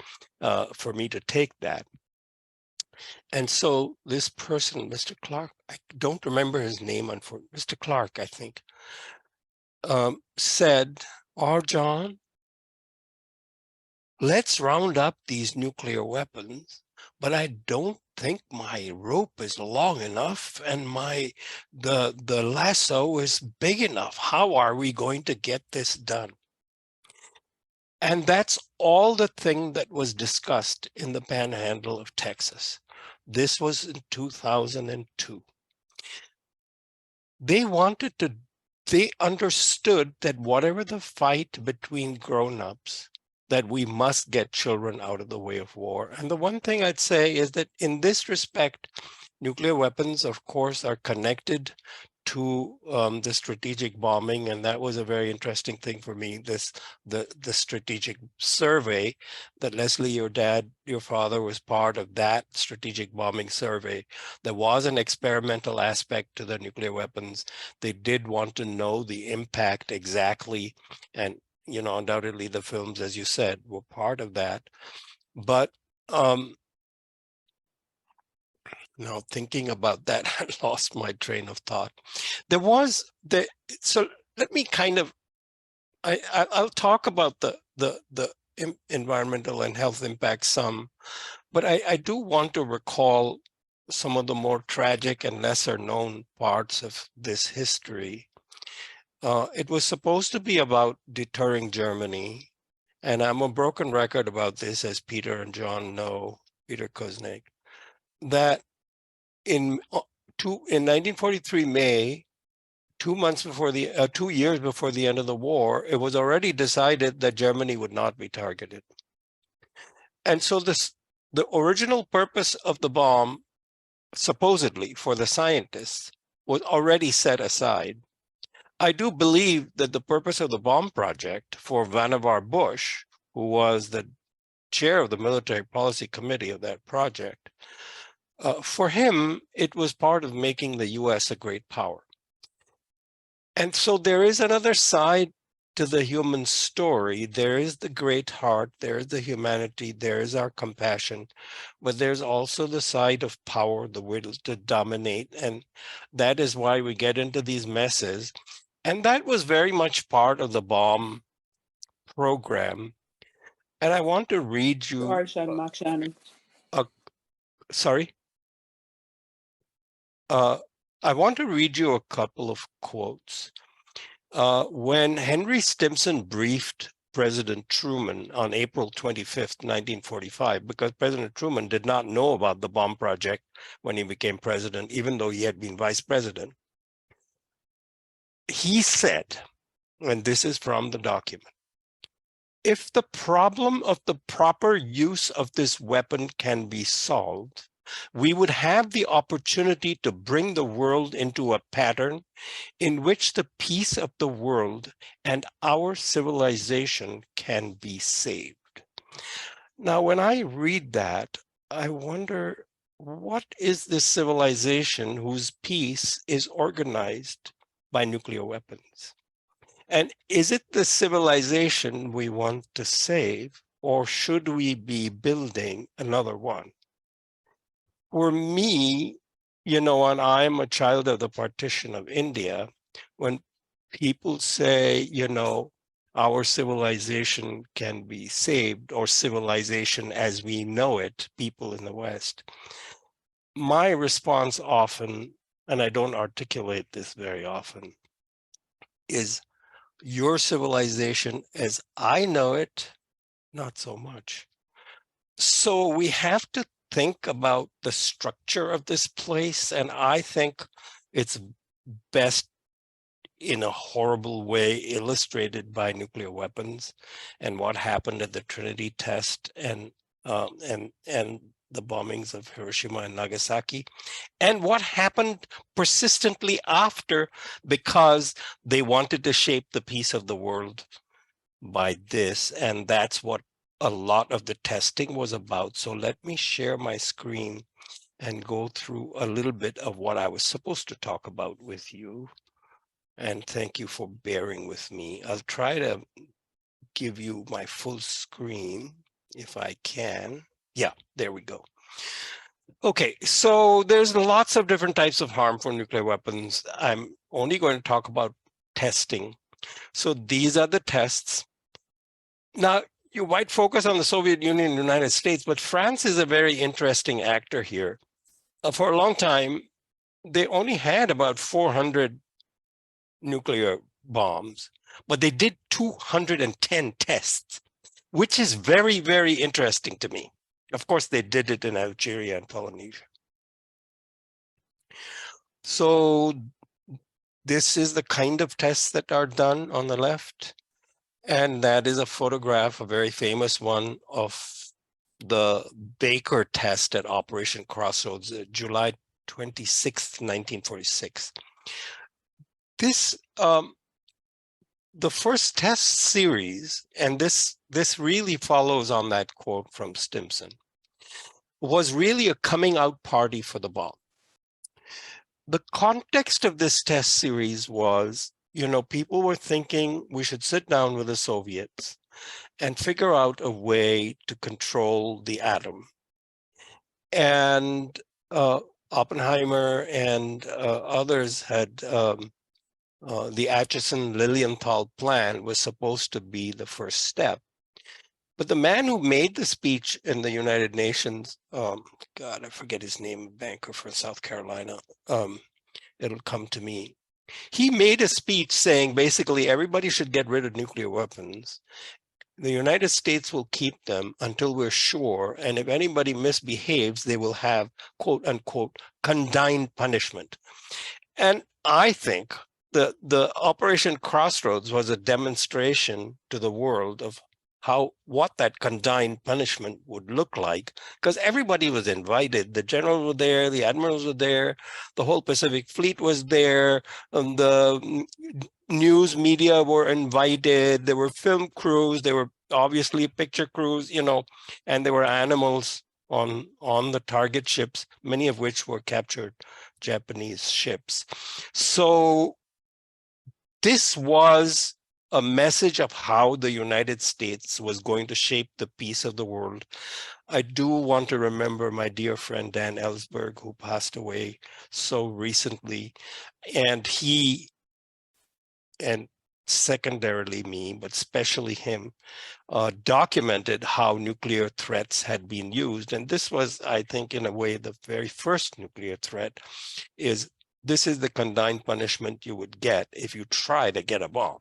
for me to take that. And so this person, Mr. Clark, I don't remember his name, unfortunately, Mr. Clark, I think, said, "Oh, John, let's round up these nuclear weapons, but I don't think my rope is long enough and the lasso is big enough. How are we going to get this done?" And that's all the thing that was discussed in the panhandle of Texas. This was in 2002. They understood that whatever the fight between grown-ups, that we must get children out of the way of war. And the one thing I'd say is that in this respect, nuclear weapons, of course, are connected to the strategic bombing, and that was a very interesting thing for me. The strategic survey that Leslie, your father, was part of that strategic bombing survey. There was an experimental aspect to the nuclear weapons. They did want to know the impact exactly, and undoubtedly the films, as you said, were part of that. But Now, thinking about that, I lost my train of thought. There was the so let me kind of I'll talk about the environmental and health impacts some, but I do want to recall some of the more tragic and lesser known parts of this history. It was supposed to be about deterring Germany, and I'm a broken record about this, as Peter and John know, Peter Kuznick, that in 1943 May, 2 months before 2 years before the end of the war, it was already decided that Germany would not be targeted. And so the original purpose of the bomb, supposedly for the scientists, was already set aside. I do believe that the purpose of the bomb project for Vannevar Bush, who was the chair of the military policy committee of that project, for him, it was part of making the US a great power. And so there is another side to the human story. There is the great heart, there is the humanity, there is our compassion, but there's also the side of power, the will to dominate. And that is why we get into these messes. And that was very much part of the bomb program. And I want to read you. Sorry? I want to read you a couple of quotes. When Henry Stimson briefed President Truman on April 25th, 1945, because President Truman did not know about the bomb project when he became president, even though he had been vice president, he said, and this is from the document, if the problem of the proper use of this weapon can be solved, we would have the opportunity to bring the world into a pattern in which the peace of the world and our civilization can be saved. Now, when I read that, I wonder, what is this civilization whose peace is organized by nuclear weapons? And is it the civilization we want to save, or should we be building another one? For me, and I'm a child of the partition of India, when people say, our civilization can be saved, or civilization as we know it, people in the West, my response often, and I don't articulate this very often, is your civilization as I know it, not so much. So we have to think about the structure of this place, and I think it's best in a horrible way illustrated by nuclear weapons and what happened at the Trinity test and the bombings of Hiroshima and Nagasaki, and what happened persistently after, because they wanted to shape the peace of the world by this, and that's what a lot of the testing was about. So let me share my screen and go through a little bit of what I was supposed to talk about with you. And thank you for bearing with me. I'll try to give you my full screen if I can. Yeah, there we go. Okay, so there's lots of different types of harm from nuclear weapons. I'm only going to talk about testing. So these are the tests. Now, you might focus on the Soviet Union and the United States, but France is a very interesting actor here. For a long time, they only had about 400 nuclear bombs, but they did 210 tests, which is very, very interesting to me. Of course, they did it in Algeria and Polynesia. So this is the kind of tests that are done on the left. And that is a photograph, a very famous one, of the Baker test at Operation Crossroads, July 26th, 1946. This, the first test series, and this really follows on that quote from Stimson, was really a coming out party for the bomb. The context of this test series was, people were thinking we should sit down with the Soviets and figure out a way to control the atom. And Oppenheimer and others had the Atchison-Lilienthal plan was supposed to be the first step. But the man who made the speech in the United Nations, God, I forget his name, banker from South Carolina, it'll come to me. He made a speech saying basically everybody should get rid of nuclear weapons. The United States will keep them until we're sure, and if anybody misbehaves, they will have, quote unquote, condign punishment. And I think the Operation Crossroads was a demonstration to the world of what that condign punishment would look like, because everybody was invited. The generals were there, the admirals were there, the whole Pacific Fleet was there, the news media were invited, there were film crews, there were obviously picture crews, you know, and there were animals on the target ships, many of which were captured Japanese ships. So this was a message of how the United States was going to shape the peace of the world. I do want to remember my dear friend Dan Ellsberg, who passed away so recently, and he, and secondarily me, but especially him, documented how nuclear threats had been used. And this was, I think, in a way, the very first nuclear threat is this is the condign punishment you would get if you try to get a bomb.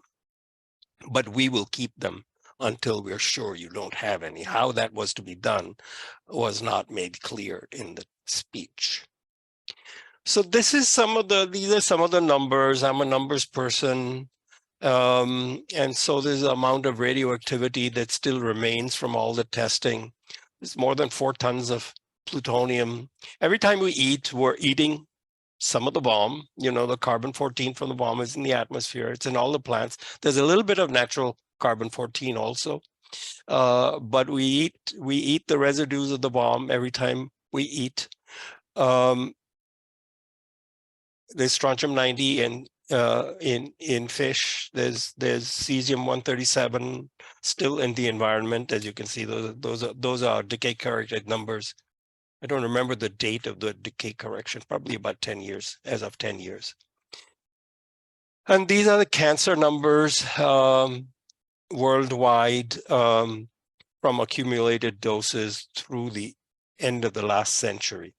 But we will keep them until we're sure you don't have any. How that was to be done was not made clear in the speech. So this is these are some of the numbers. I'm a numbers person. And so there's an amount of radioactivity that still remains from all the testing. There's more than 4 tons of plutonium. Every time we eat, we're eating some of the bomb. You know, the carbon-14 from the bomb is in the atmosphere. It's in all the plants. There's a little bit of natural carbon-14 also. But we eat the residues of the bomb every time we eat. There's strontium-90 in fish. There's cesium-137 still in the environment. As you can see, those are decay corrected numbers. I don't remember the date of the decay correction, probably about 10 years, as of 10 years. And these are the cancer numbers worldwide from accumulated doses through the end of the last century.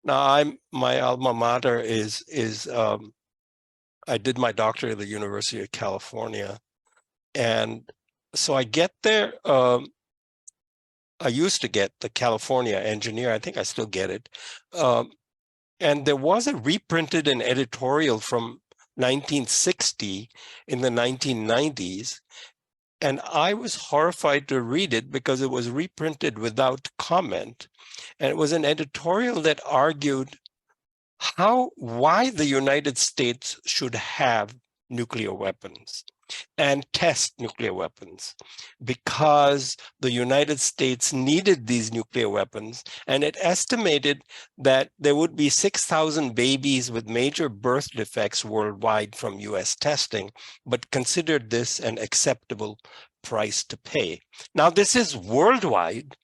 Now, my alma mater is I did my doctorate at the University of California. And so I get there, I used to get the California Engineer, I think I still get it. And there was a reprinted an editorial from 1960 in the 1990s. And I was horrified to read it because it was reprinted without comment. And it was an editorial that argued why the United States should have nuclear weapons and test nuclear weapons, because the United States needed these nuclear weapons, and it estimated that there would be 6,000 babies with major birth defects worldwide from US testing, but considered this an acceptable price to pay. Now, this is worldwide,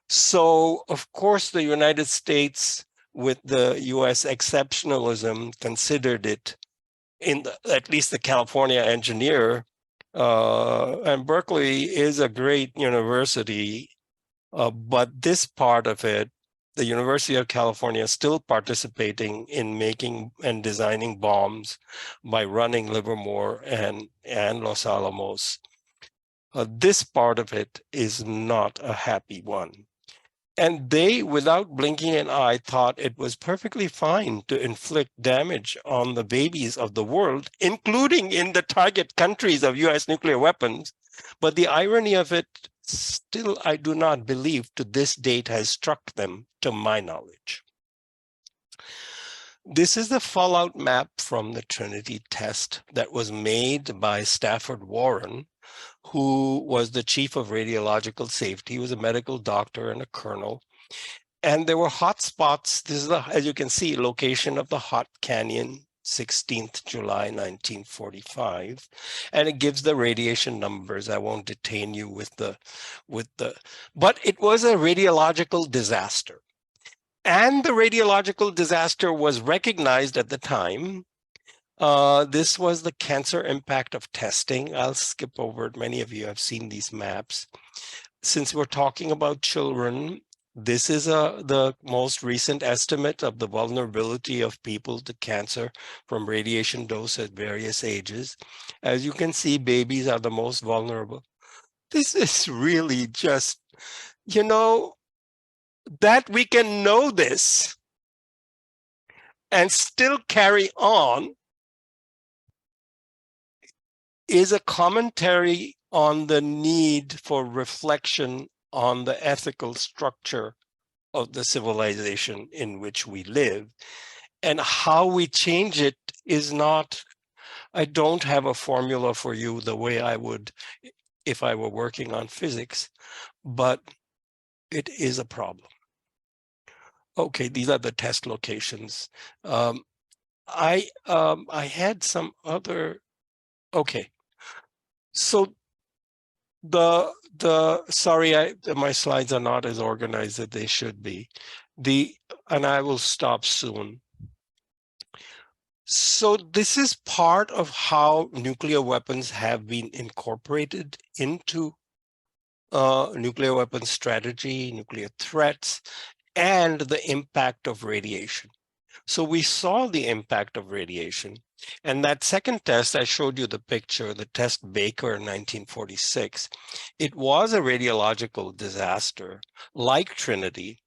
so of course the United States, with the US exceptionalism, considered it at least the California Engineer, and Berkeley is a great university, but this part of it, the University of California is still participating in making and designing bombs by running Livermore and Los Alamos. This part of it is not a happy one. And they, without blinking an eye, thought it was perfectly fine to inflict damage on the babies of the world, including in the target countries of US nuclear weapons. But the irony of it, still, I do not believe to this date has struck them, to my knowledge. This is the fallout map from the Trinity test that was made by Stafford Warren, who was the chief of radiological safety. He was a medical doctor and a colonel. And there were hot spots. This is, as you can see, location of the hot canyon, 16th July, 1945. And it gives the radiation numbers. I won't detain you with the, but it was a radiological disaster. And the radiological disaster was recognized at the time. This was the cancer impact of testing. I'll skip over it. Many of you have seen these maps. Since we're talking about children, this is the most recent estimate of the vulnerability of people to cancer from radiation dose at various ages. As you can see, babies are the most vulnerable. This is really just, you know, that we can know this and still carry on is a commentary on the need for reflection on the ethical structure of the civilization in which we live. And how we change it is not, I don't have a formula for you the way I would if I were working on physics, but it is a problem. Okay, these are the test locations. I had some other, okay. So sorry, my slides are not as organized as they should be. And I will stop soon. So this is part of how nuclear weapons have been incorporated into nuclear weapons strategy, nuclear threats, and the impact of radiation. So we saw the impact of radiation. And that second test, I showed you the picture, the test Baker in 1946. It was a radiological disaster like Trinity.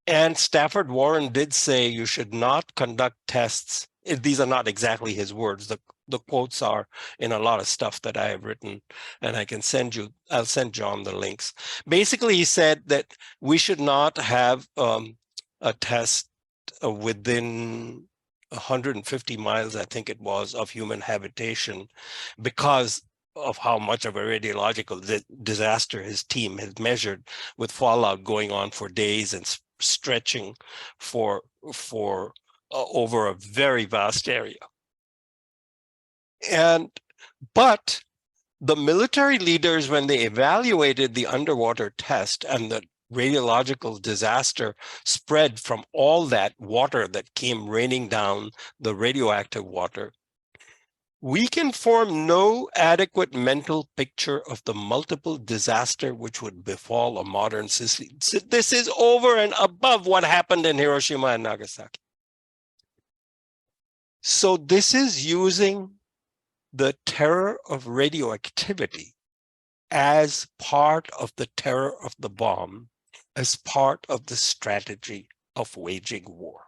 And Stafford Warren did say you should not conduct tests. These are not exactly his words. The quotes are in a lot of stuff that I have written, and I can send you, I'll send John the links. Basically, he said that we should not have a test within 150 miles, I think it was, of human habitation because of how much of a radiological disaster his team has measured, with fallout going on for days and stretching for over a very vast area. But the military leaders, when they evaluated the underwater test and the radiological disaster spread from all that water that came raining down, the radioactive water, we can form no adequate mental picture of the multiple disaster which would befall a modern city. This is over and above what happened in Hiroshima and Nagasaki. So this is using the terror of radioactivity as part of the terror of the bomb, as part of the strategy of waging war.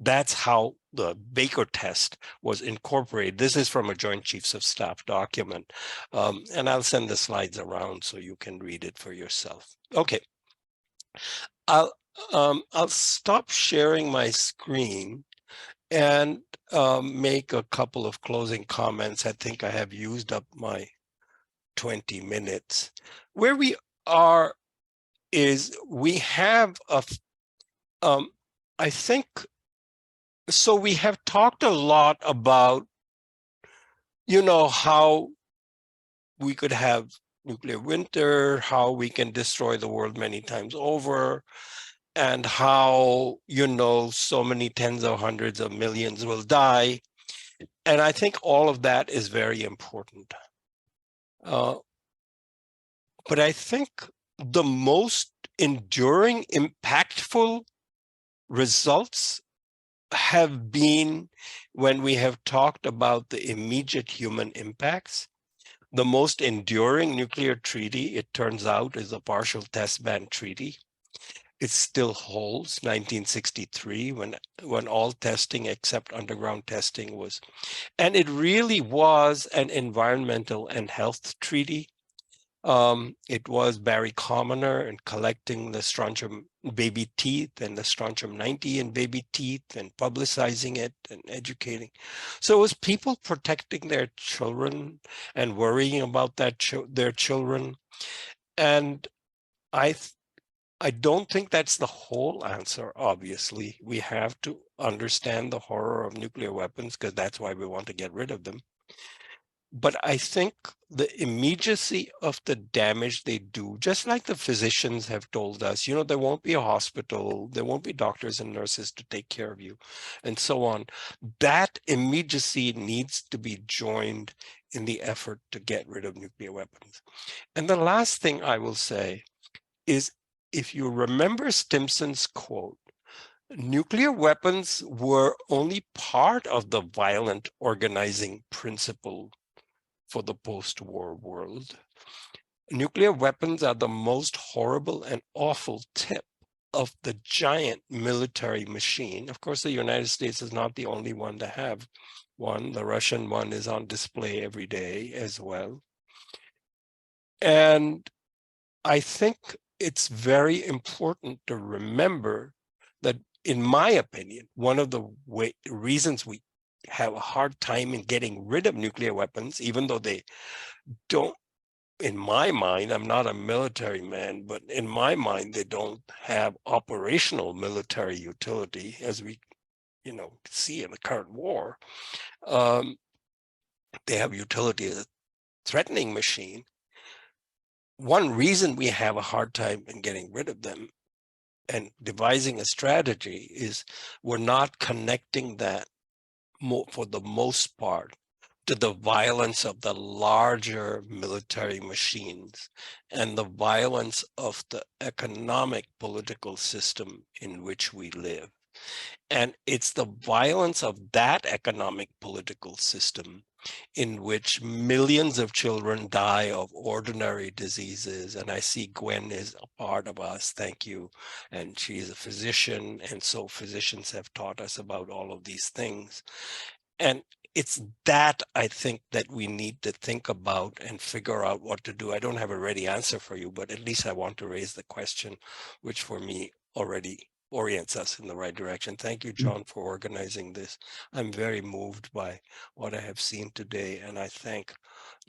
That's how the Baker test was incorporated. This is from a Joint Chiefs of Staff document. And I'll send the slides around so you can read it for yourself. Okay. I'll stop sharing my screen and make a couple of closing comments. I think I have used up my 20 minutes. Where we are is we have I think, so we have talked a lot about, you know, how we could have nuclear winter, how we can destroy the world many times over, and how, you know, so many tens of hundreds of millions will die. And I think all of that is very important. But I think the most enduring, impactful results have been when we have talked about the immediate human impacts. The most enduring nuclear treaty, it turns out, is the Partial Test Ban Treaty. It still holds, 1963, when all testing except underground testing was. And it really was an environmental and health treaty. It was Barry Commoner and collecting the strontium baby teeth and the strontium-90 in baby teeth and publicizing it and educating. So it was people protecting their children and worrying about their children. And I don't think that's the whole answer, obviously. We have to understand the horror of nuclear weapons because that's why we want to get rid of them. But I think the immediacy of the damage they do, just like the physicians have told us, you know, there won't be a hospital, there won't be doctors and nurses to take care of you, and so on. That immediacy needs to be joined in the effort to get rid of nuclear weapons. And the last thing I will say is, if you remember Stimson's quote, nuclear weapons were only part of the violent organizing principle for the post-war world. Nuclear weapons are the most horrible and awful tip of the giant military machine. Of course, the United States is not the only one to have one. The Russian one is on display every day as well. And I think it's very important to remember that, in my opinion, one of the reasons we have a hard time in getting rid of nuclear weapons, even though they don't, in my mind, I'm not a military man, but in my mind, they don't have operational military utility, as we, you know, see in the current war. They have utility as a threatening machine. One reason we have a hard time in getting rid of them and devising a strategy is we're not connecting that for the most part to the violence of the larger military machines and the violence of the economic political system in which we live. And it's the violence of that economic political system in which millions of children die of ordinary diseases. And I see Gwen is a part of us, thank you. And she's a physician, and so physicians have taught us about all of these things. And it's that, I think, that we need to think about and figure out what to do. I don't have a ready answer for you, but at least I want to raise the question, which for me already orients us in the right direction. Thank you, John, for organizing this. I'm very moved by what I have seen today, and I thank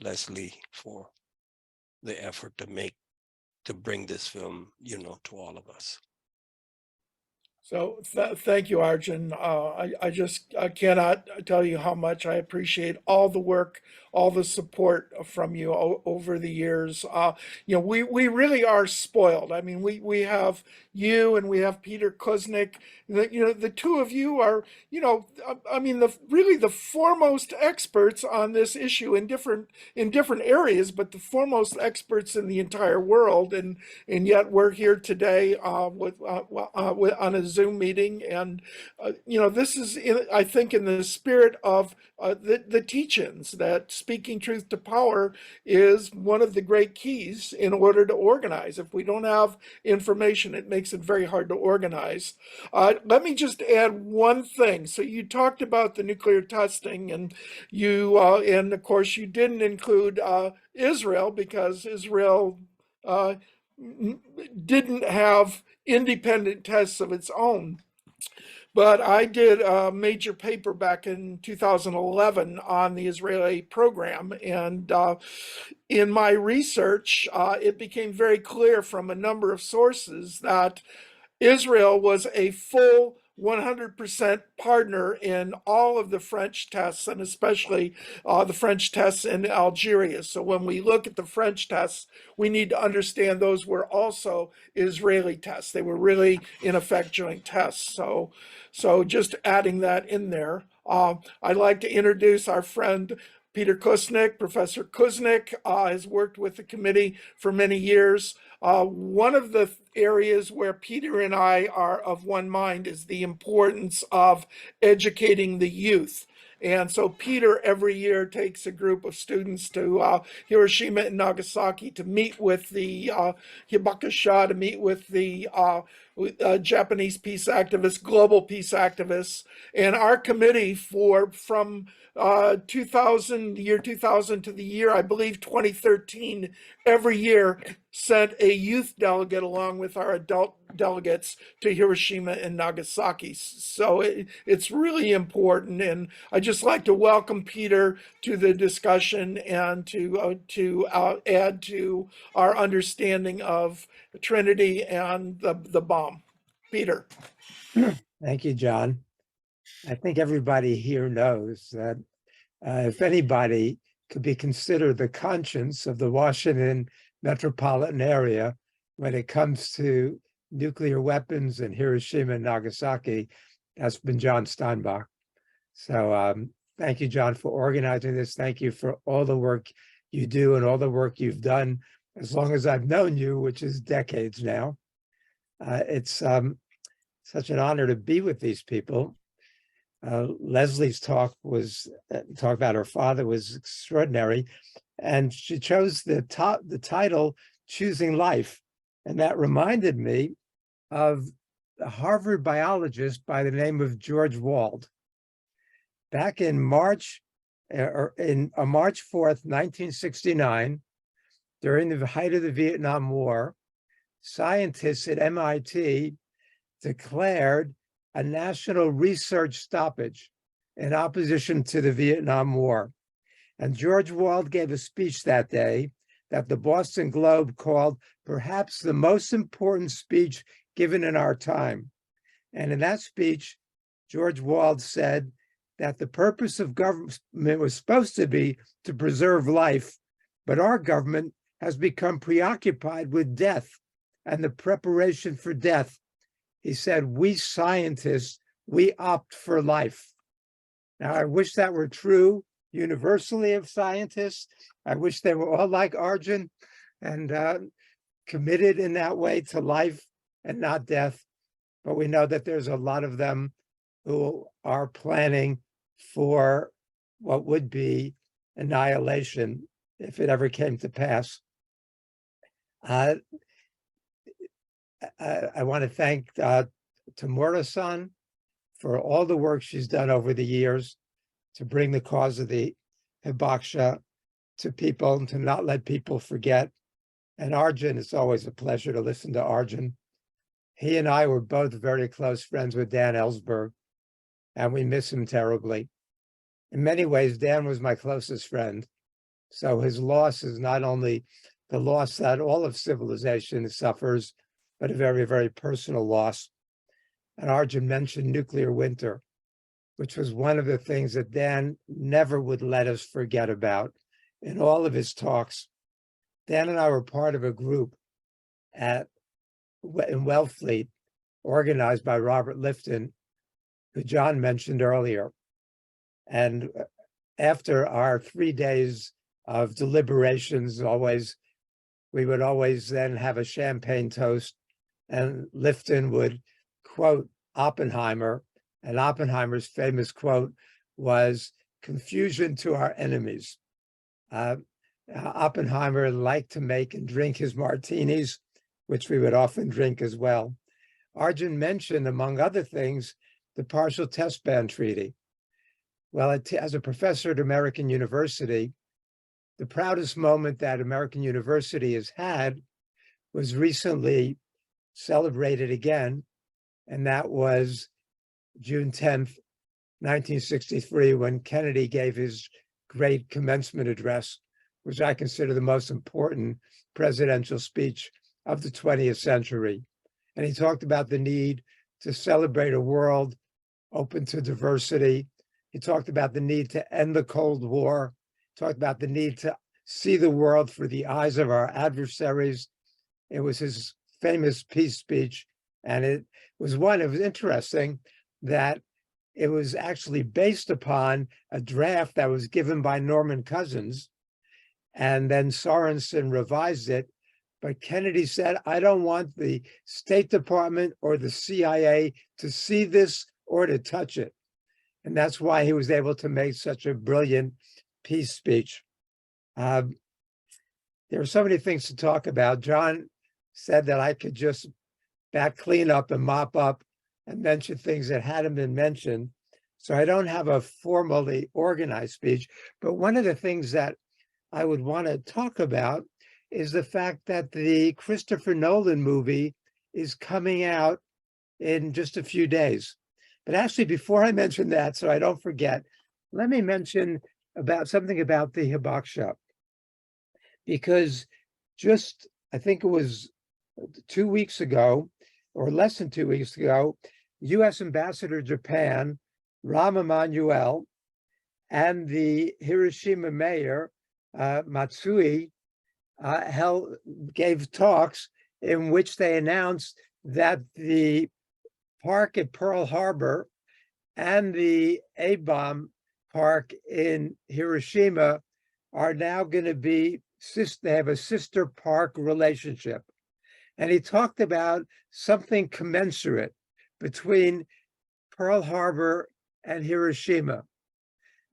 Leslie for the effort to bring this film, you know, to all of us. So thank you, Arjun. I cannot tell you how much I appreciate all the work, all the support from you over the years. You know, we really are spoiled. I mean, we have you and we have Peter Kuznick. You know, the two of you are, you know, I mean, really the foremost experts on this issue in different areas, but the foremost experts in the entire world. And yet we're here today on a Zoom meeting, and you know, this is, I think, in the spirit of the teach-ins that speaking truth to power is one of the great keys in order to organize. If we don't have information, it makes it very hard to organize. Let me just add one thing. So you talked about the nuclear testing, and and of course you didn't include Israel, because Israel didn't have independent tests of its own. But I did a major paper back in 2011 on the Israeli program. And in my research, it became very clear from a number of sources that Israel was a full 100% partner in all of the French tests, and especially the French tests in Algeria. So when we look at the French tests, we need to understand those were also Israeli tests. They were really, in effect, joint tests. So just adding that in there. I'd like to introduce our friend Peter Kuznick. Professor Kuznick has worked with the committee for many years. One of the areas where Peter and I are of one mind is the importance of educating the youth. And so Peter every year takes a group of students to Hiroshima and Nagasaki to meet with the Hibakusha, to meet with the Japanese peace activists, global peace activists. And our committee from 2000, the year 2000 to the year, I believe, 2013, every year sent a youth delegate along with our adult delegates to Hiroshima and Nagasaki. So it's really important. And I just like to welcome Peter to the discussion and to add to our understanding of Trinity and the bomb. Peter. Thank you, John. I think everybody here knows that if anybody could be considered the conscience of the Washington metropolitan area when it comes to nuclear weapons in Hiroshima and Nagasaki, that's been John Steinbach. So thank you, John, for organizing this. Thank you for all the work you do and all the work you've done as long as I've known you, which is decades now. It's such an honor to be with these people. Leslie's talk about her father was extraordinary, and she chose the title "Choosing Life," and that reminded me of a Harvard biologist by the name of George Wald. Back in March 4th, 1969, during the height of the Vietnam War, scientists at MIT declared a national research stoppage in opposition to the Vietnam War. And George Wald gave a speech that day that the Boston Globe called perhaps the most important speech given in our time. And in that speech, George Wald said that the purpose of government was supposed to be to preserve life, but our government has become preoccupied with death and the preparation for death. He said, we scientists, we opt for life. Now, I wish that were true universally of scientists. I wish they were all like Arjun and committed in that way to life and not death. But we know that there's a lot of them who are planning for what would be annihilation if it ever came to pass. I want to thank Tamura-san for all the work she's done over the years to bring the cause of the hibakusha to people and to not let people forget. And Arjun, it's always a pleasure to listen to Arjun. He and I were both very close friends with Dan Ellsberg, and we miss him terribly. In many ways, Dan was my closest friend. So his loss is not only the loss that all of civilization suffers, but a very, very personal loss. And Arjun mentioned nuclear winter, which was one of the things that Dan never would let us forget about in all of his talks. Dan and I were part of a group in Wellfleet, organized by Robert Lifton, who John mentioned earlier. And after our 3 days of deliberations, we would always then have a champagne toast, and Lifton would quote Oppenheimer, and Oppenheimer's famous quote was, "Confusion to our enemies." Oppenheimer liked to make and drink his martinis, which we would often drink as well. Arjun mentioned, among other things, the Partial Test Ban Treaty. Well, as a professor at American University, the proudest moment that American University has had was recently celebrated again, and that was June 10th, 1963, when Kennedy gave his great commencement address, which I consider the most important presidential speech of the 20th century. And he talked about the need to celebrate a world open to diversity. He talked about the need to end the Cold War, talked about the need to see the world through the eyes of our adversaries. It was his famous peace speech. And it was interesting that it was actually based upon a draft that was given by Norman Cousins. And then Sorensen revised it. But Kennedy said, I don't want the State Department or the CIA to see this or to touch it. And that's why he was able to make such a brilliant peace speech. There are so many things to talk about. John said that I could just back clean up and mop up and mention things that hadn't been mentioned. So I don't have a formally organized speech. But one of the things that I would want to talk about is the fact that the Christopher Nolan movie is coming out in just a few days. But actually, before I mention that, so I don't forget, let me mention something about the hibakusha. Because I think it was 2 weeks ago, or less than 2 weeks ago, U.S. Ambassador to Japan, Rahm Emanuel, and the Hiroshima mayor, Matsui gave talks in which they announced that the park at Pearl Harbor and the A-bomb park in Hiroshima are now going to be, they have a sister park relationship. And he talked about something commensurate between Pearl Harbor and Hiroshima.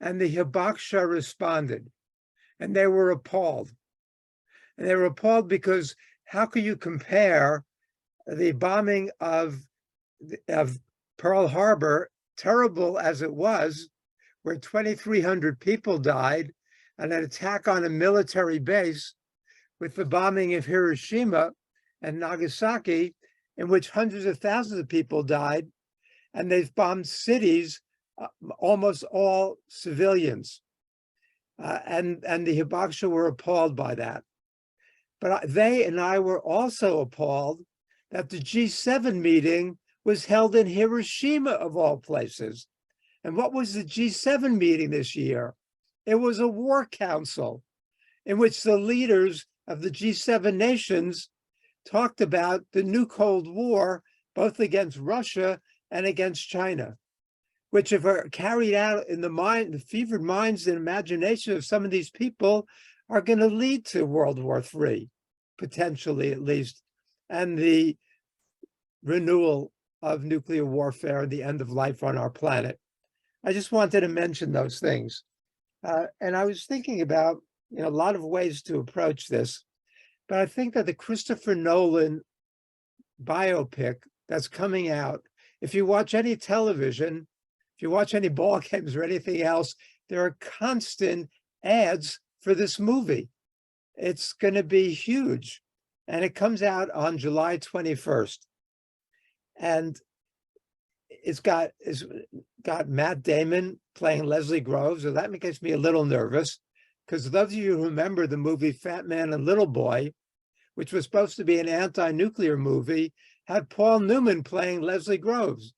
And the Hibakusha responded, and they were appalled. And they were appalled because how could you compare the bombing of Pearl Harbor, terrible as it was, where 2,300 people died, and an attack on a military base, with the bombing of Hiroshima and Nagasaki, in which hundreds of thousands of people died, and they've bombed cities, almost all civilians. And the Hibakusha were appalled by that. But they and I were also appalled that the G7 meeting was held in Hiroshima, of all places. And what was the G7 meeting this year? It was a war council in which the leaders of the G7 nations talked about the new Cold War, both against Russia and against China, which if are carried out in the fevered minds and imagination of some of these people, are going to lead to World War III, potentially at least, and the renewal of nuclear warfare and the end of life on our planet. I just wanted to mention those things. And I was thinking about, a lot of ways to approach this, but I think that the Christopher Nolan biopic that's coming out, if you watch any television, if you watch any ball games or anything else, there are constant ads for this movie. It's going to be huge. And it comes out on July 21st. And it's got Matt Damon playing Leslie Groves, so that makes me a little nervous, because those of you who remember the movie Fat Man and Little Boy, which was supposed to be an anti-nuclear movie, had Paul Newman playing Leslie Groves.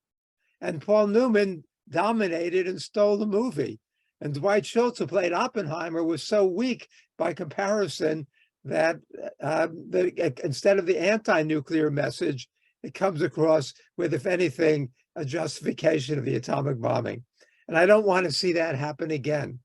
And Paul Newman dominated and stole the movie. And Dwight Schultz, who played Oppenheimer, was so weak by comparison that instead of the anti-nuclear message, it comes across with, if anything, a justification of the atomic bombing. And I don't want to see that happen again.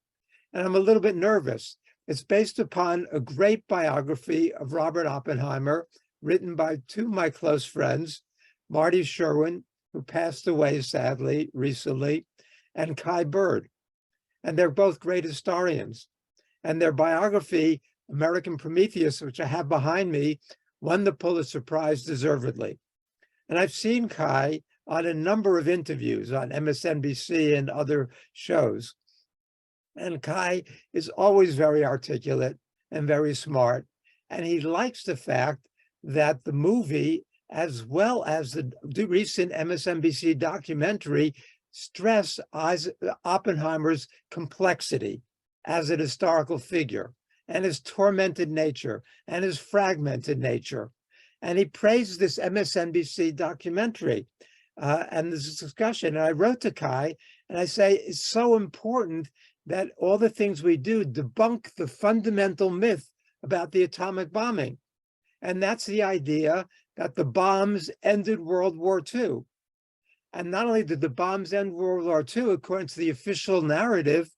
And I'm a little bit nervous. It's based upon a great biography of Robert Oppenheimer, written by two of my close friends, Marty Sherwin, who passed away sadly recently, and Kai Bird. And they're both great historians. And their biography, American Prometheus, which I have behind me, won the Pulitzer Prize deservedly. And I've seen Kai on a number of interviews on MSNBC and other shows. And Kai is always very articulate and very smart. And he likes the fact that the movie, as well as the recent MSNBC documentary, stress Oppenheimer's complexity as an historical figure, and his tormented nature, and his fragmented nature. And he praised this MSNBC documentary and this discussion. And I wrote to Kai, and I say, it's so important that all the things we do debunk the fundamental myth about the atomic bombing. And that's the idea that the bombs ended World War II. And not only did the bombs end World War II, according to the official narrative,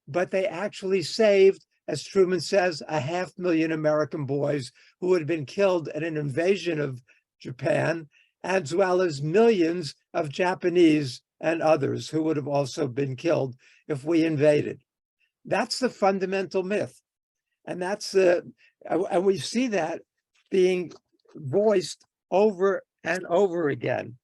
but they actually saved, as Truman says, 500,000 American boys who had been killed in an invasion of Japan, as well as millions of Japanese and others who would have also been killed if we invaded. That's the fundamental myth. And and we see that being voiced over and over again.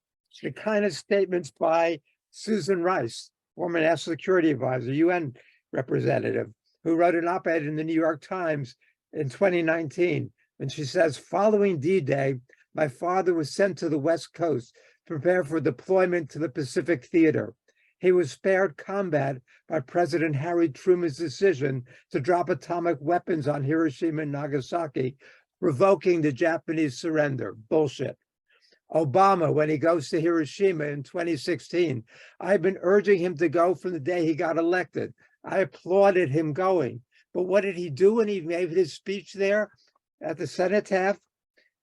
The kind of statements by Susan Rice, former National Security Advisor, UN representative, who wrote an op-ed in the New York Times in 2019, and she says, following D-Day, my father was sent to the West Coast to prepare for deployment to the Pacific Theater. He was spared combat by President Harry Truman's decision to drop atomic weapons on Hiroshima and Nagasaki, revoking the Japanese surrender. Bullshit. Obama, when he goes to Hiroshima in 2016, I've been urging him to go from the day he got elected. I applauded him going. But what did he do when he made his speech there at the cenotaph?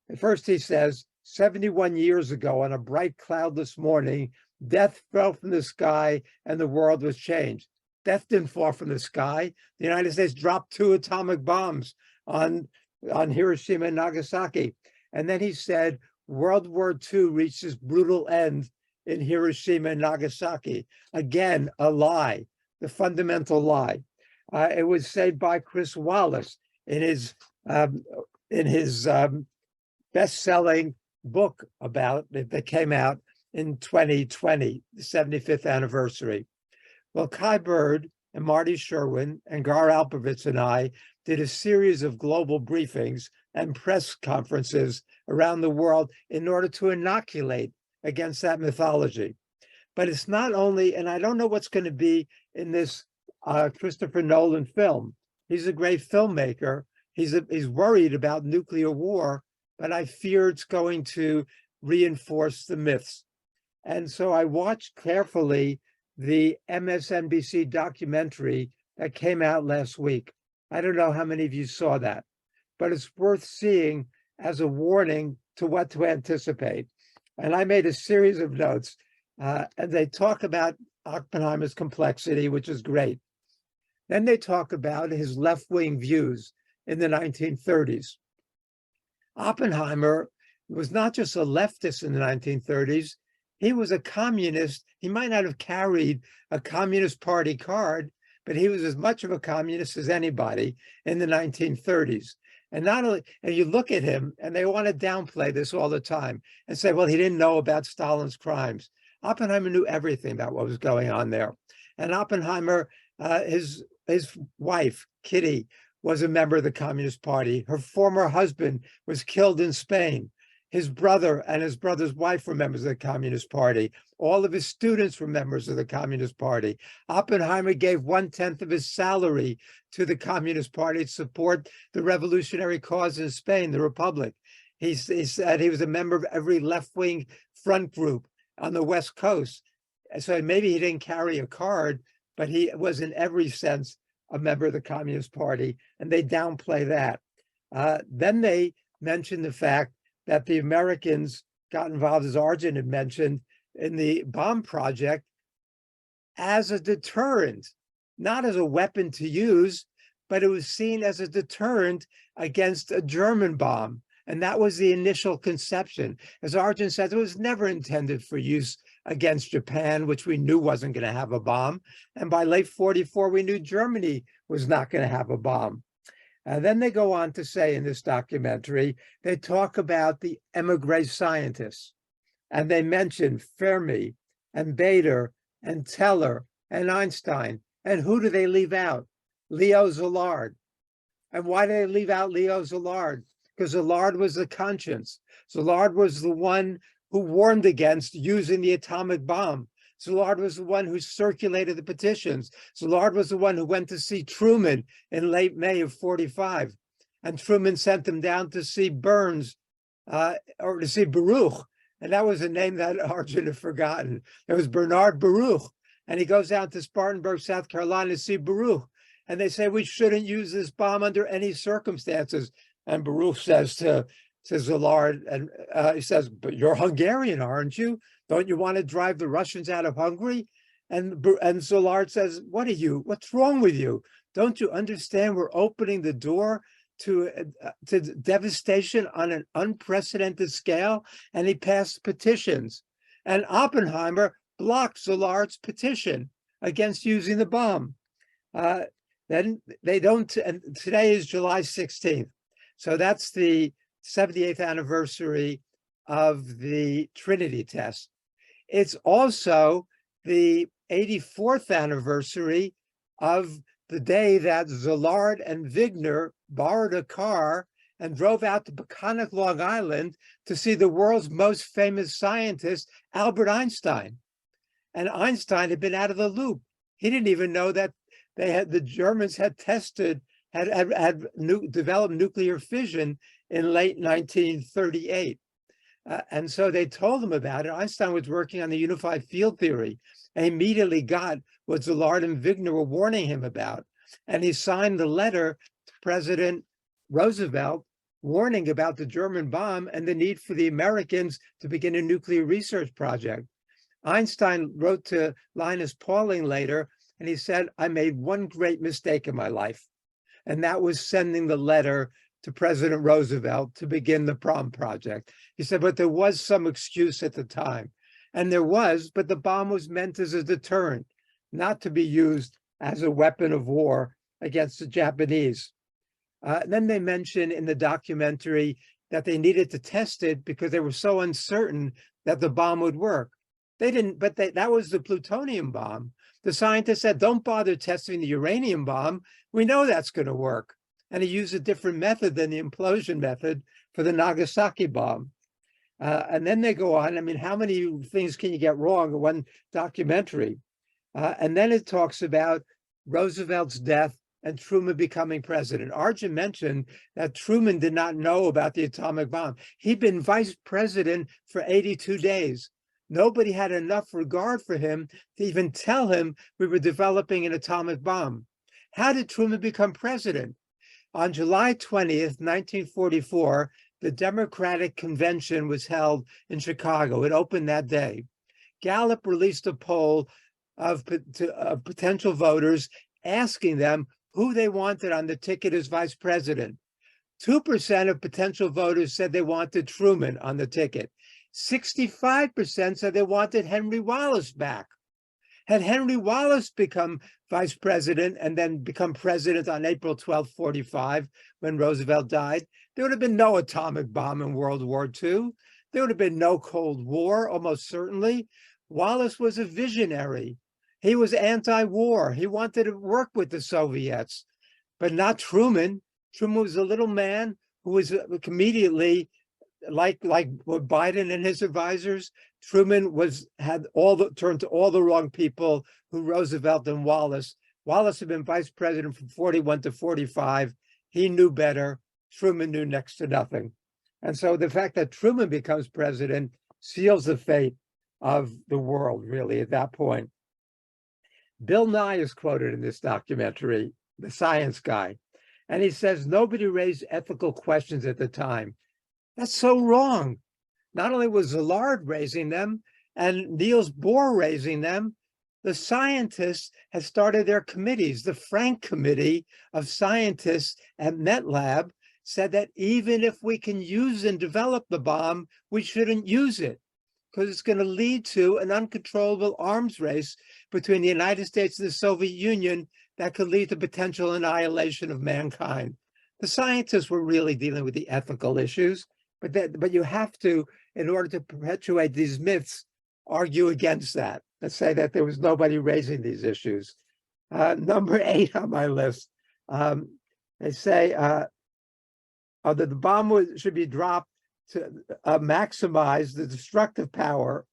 At first he says, 71 years ago on a bright cloudless morning, death fell from the sky and the world was changed. Death didn't fall from the sky. The United States dropped 2 atomic bombs on Hiroshima and Nagasaki. And then he said, World War II reached its brutal end in Hiroshima and Nagasaki. Again, a lie, the fundamental lie. It was said by Chris Wallace in his best-selling book about it that came out in 2020, the 75th anniversary. Well, Kai Bird and Marty Sherwin and Gar Alpovitz and I did a series of global briefings and press conferences around the world in order to inoculate against that mythology. But it's not only, and I don't know what's going to be in this Christopher Nolan film. He's a great filmmaker. He's worried about nuclear war, but I fear it's going to reinforce the myths. And so I watched carefully the MSNBC documentary that came out last week. I don't know how many of you saw that, but it's worth seeing as a warning to what to anticipate. And I made a series of notes, and they talk about Oppenheimer's complexity, which is great. Then they talk about his left-wing views in the 1930s. Oppenheimer was not just a leftist in the 1930s, he was a communist. He might not have carried a Communist Party card, but he was as much of a communist as anybody in the 1930s. And not only, and you look at him, and they want to downplay this all the time and say, well, he didn't know about Stalin's crimes. Oppenheimer knew everything about what was going on there. And Oppenheimer, his wife, Kitty, was a member of the Communist Party. Her former husband was killed in Spain. His brother and his brother's wife were members of the Communist Party. All of his students were members of the Communist Party. Oppenheimer gave 1/10 of his salary to the Communist Party to support the revolutionary cause in Spain, the Republic. He said he was a member of every left-wing front group on the West Coast. So maybe he didn't carry a card, but he was in every sense a member of the Communist Party, and they downplay that. Then they mention the fact that the Americans got involved, as Arjun had mentioned, in the bomb project as a deterrent, not as a weapon to use, but it was seen as a deterrent against a German bomb. And that was the initial conception. As Arjun said, it was never intended for use against Japan, which we knew wasn't going to have a bomb. And by late 44, we knew Germany was not going to have a bomb. And then they go on to say in this documentary, they talk about the emigre scientists. And they mention Fermi and Bader and Teller and Einstein. And who do they leave out? Leo Szilard. And why do they leave out Leo Szilard? Because Szilard was the conscience. Szilard was the one who warned against using the atomic bomb. Szilard was the one who circulated the petitions. Szilard was the one who went to see Truman in late May of 45. And Truman sent him down to see Burns, or to see Baruch. And that was a name that Arjun had forgotten. It was Bernard Baruch. And he goes down to Spartanburg, South Carolina to see Baruch. And they say, we shouldn't use this bomb under any circumstances. And Baruch says to Szilard, and he says, but you're Hungarian, aren't you? Don't you want to drive the Russians out of Hungary? And Szilard says, what's wrong with you? Don't you understand we're opening the door to devastation on an unprecedented scale? And he passed petitions. And Oppenheimer blocked Szilard's petition against using the bomb. Then they don't, and today is July 16th. So that's the 78th anniversary of the Trinity test. It's also the 84th anniversary of the day that Szilard and Wigner borrowed a car and drove out to Peconic, Long Island to see the world's most famous scientist, Albert Einstein. And Einstein had been out of the loop. He didn't even know that the Germans had developed nuclear fission in late 1938. And so they told him about it. Einstein was working on the unified field theory and immediately got what Szilard and Wigner were warning him about. And he signed the letter to President Roosevelt warning about the German bomb and the need for the Americans to begin a nuclear research project. Einstein wrote to Linus Pauling later, and he said, I made one great mistake in my life, and that was sending the letter to President Roosevelt to begin the bomb project. He said, but there was some excuse at the time. And there was, but the bomb was meant as a deterrent, not to be used as a weapon of war against the Japanese. Then they mention in the documentary that they needed to test it because they were so uncertain that the bomb would work. They didn't, but that was the plutonium bomb. The scientists said, don't bother testing the uranium bomb. We know that's going to work. And he used a different method than the implosion method for the Nagasaki bomb. And then they go on. I mean, how many things can you get wrong in one documentary? And then it talks about Roosevelt's death and Truman becoming president. Arjun mentioned that Truman did not know about the atomic bomb. He'd been vice president for 82 days. Nobody had enough regard for him to even tell him we were developing an atomic bomb. How did Truman become president? On July 20th, 1944, the Democratic Convention was held in Chicago. It opened that day. Gallup released a poll of potential voters asking them who they wanted on the ticket as vice president. 2% of potential voters said they wanted Truman on the ticket. 65% said they wanted Henry Wallace back. Had Henry Wallace become vice president and then become president on April 12, 45, when Roosevelt died, there would have been no atomic bomb in World War II. There would have been no Cold War, almost certainly. Wallace was a visionary. He was anti-war. He wanted to work with the Soviets, but not Truman. Truman was a little man who was immediately, like Biden and his advisors, Truman turned to all the wrong people who Roosevelt and Wallace. Wallace had been vice president from 41 to 45. He knew better. Truman knew next to nothing. And so the fact that Truman becomes president seals the fate of the world, really, at that point. Bill Nye is quoted in this documentary, the science guy, and he says, nobody raised ethical questions at the time. That's so wrong. Not only was Szilard raising them and Niels Bohr raising them, the scientists had started their committees. The Frank Committee of Scientists at Met Lab said that even if we can use and develop the bomb, we shouldn't use it because it's going to lead to an uncontrollable arms race between the United States and the Soviet Union that could lead to potential annihilation of mankind. The scientists were really dealing with the ethical issues, but you have to, in order to perpetuate these myths, argue against that. Let's say that there was nobody raising these issues. Number 8 on my list, they say that the bomb should be dropped to maximize the destructive power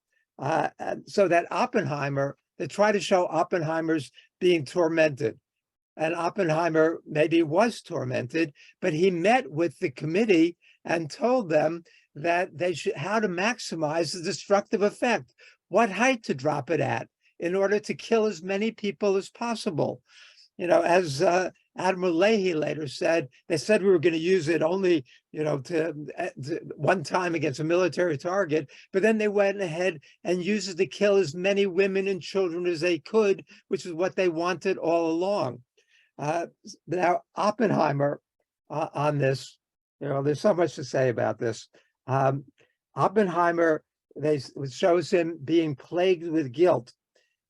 so that Oppenheimer, they try to show Oppenheimer's being tormented. And Oppenheimer maybe was tormented, but he met with the committee and told them that they should, how to maximize the destructive effect, what height to drop it at in order to kill as many people as possible. You know, as Admiral Leahy later said, they said we were going to use it only, to one time against a military target, but then they went ahead and used it to kill as many women and children as they could, which is what they wanted all along. Now, Oppenheimer on this, there's so much to say about this. Oppenheimer, shows him being plagued with guilt,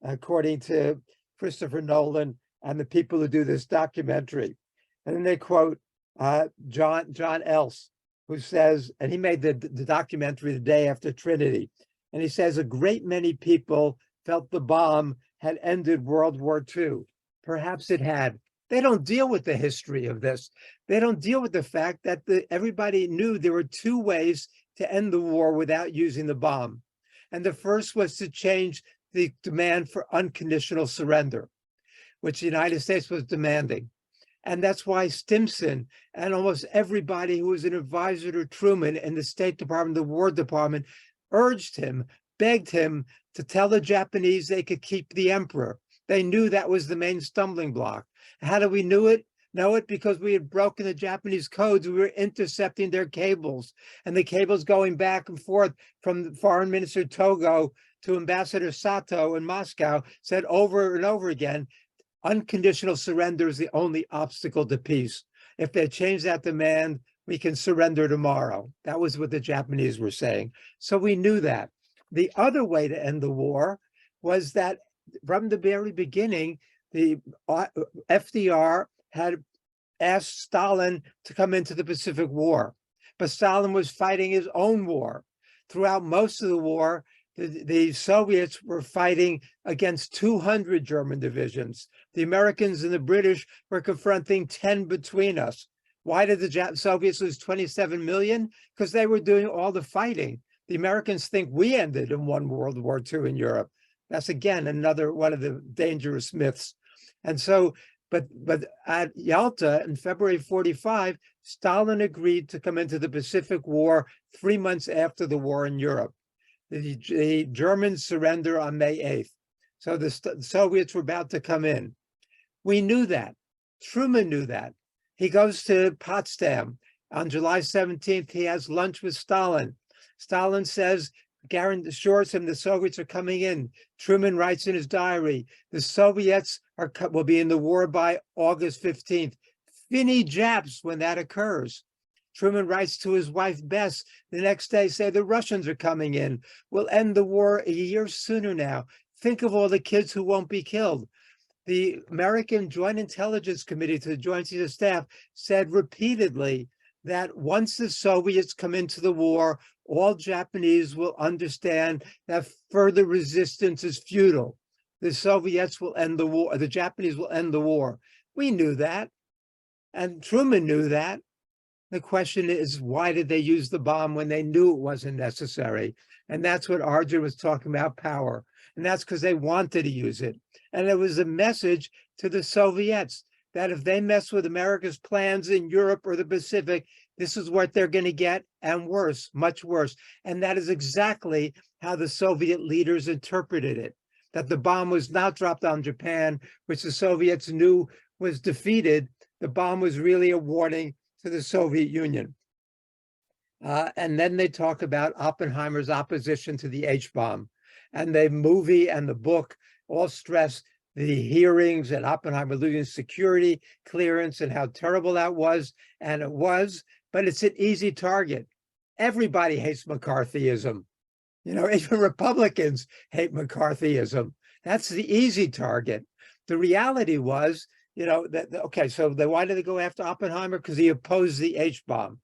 according to Christopher Nolan and the people who do this documentary. And then they quote John Else, who says, and he made the documentary the day after Trinity, and he says a great many people felt the bomb had ended World War II. Perhaps it had. They don't deal with the history of this. They don't deal with the fact that everybody knew there were 2 ways to end the war without using the bomb. And the first was to change the demand for unconditional surrender, which the United States was demanding. And that's why Stimson and almost everybody who was an advisor to Truman in the State Department, the War Department, urged him, begged him to tell the Japanese they could keep the emperor. They knew that was the main stumbling block. How do we know it? Because we had broken the Japanese codes. We were intercepting their cables, and the cables going back and forth from Foreign Minister Togo to Ambassador Sato in Moscow said over and over again, unconditional surrender is the only obstacle to peace. If they change that demand, we can surrender tomorrow. That was what the Japanese were saying. So we knew that. The other way to end the war was that from the very beginning, the FDR had asked Stalin to come into the Pacific War, but Stalin was fighting his own war. Throughout most of the war, the Soviets were fighting against 200 German divisions. The Americans and the British were confronting 10 between us. Why did the Soviets lose 27 million? Because they were doing all the fighting. The Americans think we ended in one World War II in Europe. That's again another one of the dangerous myths. And so, but at Yalta in February 45, Stalin agreed to come into the Pacific War 3 months after the war in Europe. The Germans surrender on May 8th. So the Soviets were about to come in. We knew that. Truman knew that. He goes to Potsdam. On July 17th, he has lunch with Stalin. Stalin says, assures him the Soviets are coming in. Truman writes in his diary, the Soviets will be in the war by August 15th. Finny Japs when that occurs. Truman writes to his wife, Bess, the next day, say the Russians are coming in. We'll end the war a year sooner now. Think of all the kids who won't be killed. The American Joint Intelligence Committee to the Joint Chiefs of Staff said repeatedly that once the Soviets come into the war, all Japanese will understand that further resistance is futile. The Soviets will end the war, the Japanese will end the war. We knew that, and Truman knew that. The question is, why did they use the bomb when they knew it wasn't necessary? And that's what Arjun was talking about, power. And that's because they wanted to use it. And it was a message to the Soviets that if they mess with America's plans in Europe or the Pacific, this is what they're going to get, and worse, much worse. And that is exactly how the Soviet leaders interpreted it, that the bomb was not dropped on Japan, which the Soviets knew was defeated. The bomb was really a warning to the Soviet Union. And then they talk about Oppenheimer's opposition to the H-bomb. And the movie and the book all stress the hearings and Oppenheimer losing security clearance and how terrible that was. And it was, but it's an easy target. Everybody hates McCarthyism. You know, even Republicans hate McCarthyism. That's the easy target. The reality was, you know, okay, so why did they go after Oppenheimer? Because he opposed the H-bomb.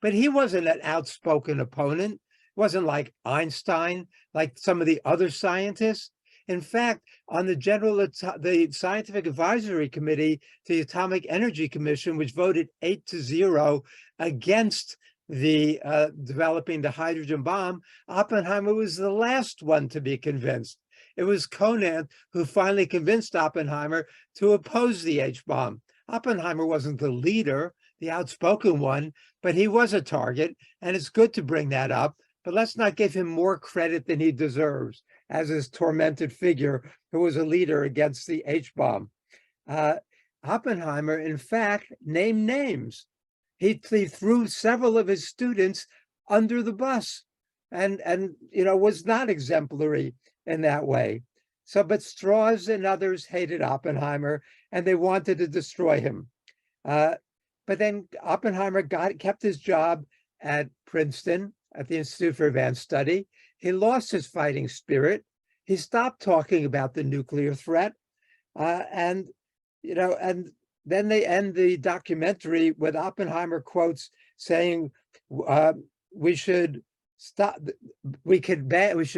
But he wasn't an outspoken opponent. It wasn't like Einstein, like some of the other scientists. In fact, on the Scientific Advisory Committee to the Atomic Energy Commission, which voted 8-0 against the developing the hydrogen bomb, Oppenheimer was the last one to be convinced. It was Conant who finally convinced Oppenheimer to oppose the H-bomb. Oppenheimer wasn't the leader, the outspoken one, but he was a target, and it's good to bring that up, but let's not give him more credit than he deserves as his tormented figure who was a leader against the H-bomb. Oppenheimer, in fact, named names. He threw several of his students under the bus and you know, was not exemplary in that way. So, but Strauss and others hated Oppenheimer and they wanted to destroy him. But then Oppenheimer kept his job at Princeton at the Institute for Advanced Study. He lost his fighting spirit. He stopped talking about the nuclear threat. And, you know, and then they end the documentary with Oppenheimer quotes saying, we should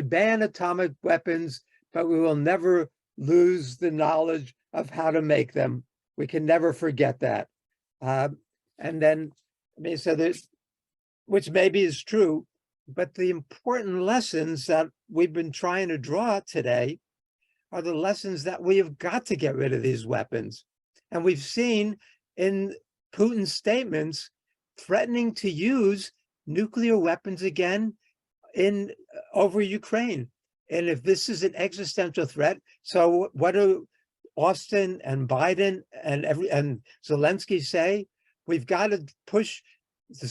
ban atomic weapons, but we will never lose the knowledge of how to make them. We can never forget that. And then, I mean, so there's, which maybe is true, but the important lessons that we've been trying to draw today are the lessons that we have got to get rid of these weapons. And we've seen in Putin's statements threatening to use nuclear weapons again over Ukraine. And if this is an existential threat, so what do Austin and Biden and Zelensky say, we've got to push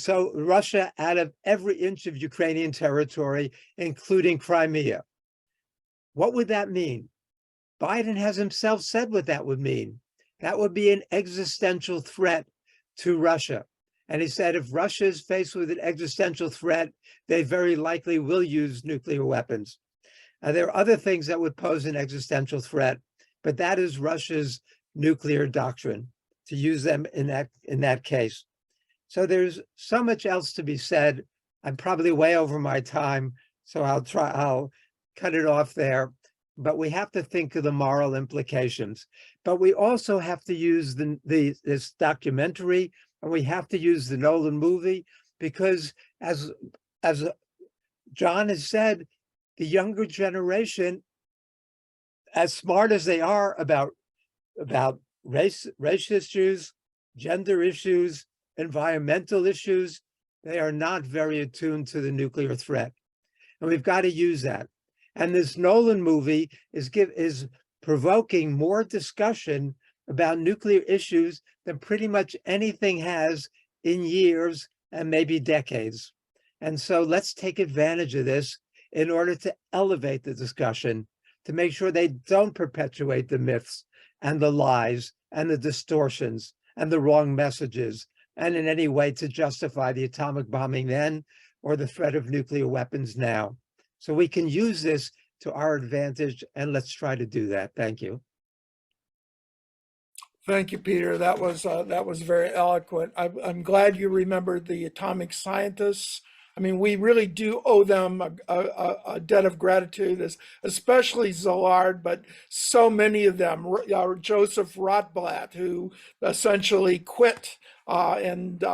Russia out of every inch of Ukrainian territory, including Crimea. What would that mean? Biden has himself said what that would mean. That would be an existential threat to Russia. And he said if Russia is faced with an existential threat, they very likely will use nuclear weapons. There are other things that would pose an existential threat, but that is Russia's nuclear doctrine, to use them in that case. So there's so much else to be said. I'm probably way over my time, so I'll cut it off there. But we have to think of the moral implications. But we also have to use this documentary, and we have to use the Nolan movie, because as John has said, the younger generation, as smart as they are about race issues, gender issues, environmental issues, they are not very attuned to the nuclear threat. And we've got to use that. And this Nolan movie is provoking more discussion about nuclear issues than pretty much anything has in years and maybe decades. And so let's take advantage of this in order to elevate the discussion, to make sure they don't perpetuate the myths and the lies and the distortions and the wrong messages, and in any way to justify the atomic bombing then or the threat of nuclear weapons now. So we can use this to our advantage, and let's try to do that. Thank you. Thank you, Peter. That was very eloquent. I'm glad you remembered the atomic scientists. I mean, we really do owe them a debt of gratitude, especially Szilard, but so many of them. Joseph Rotblat, who essentially quit and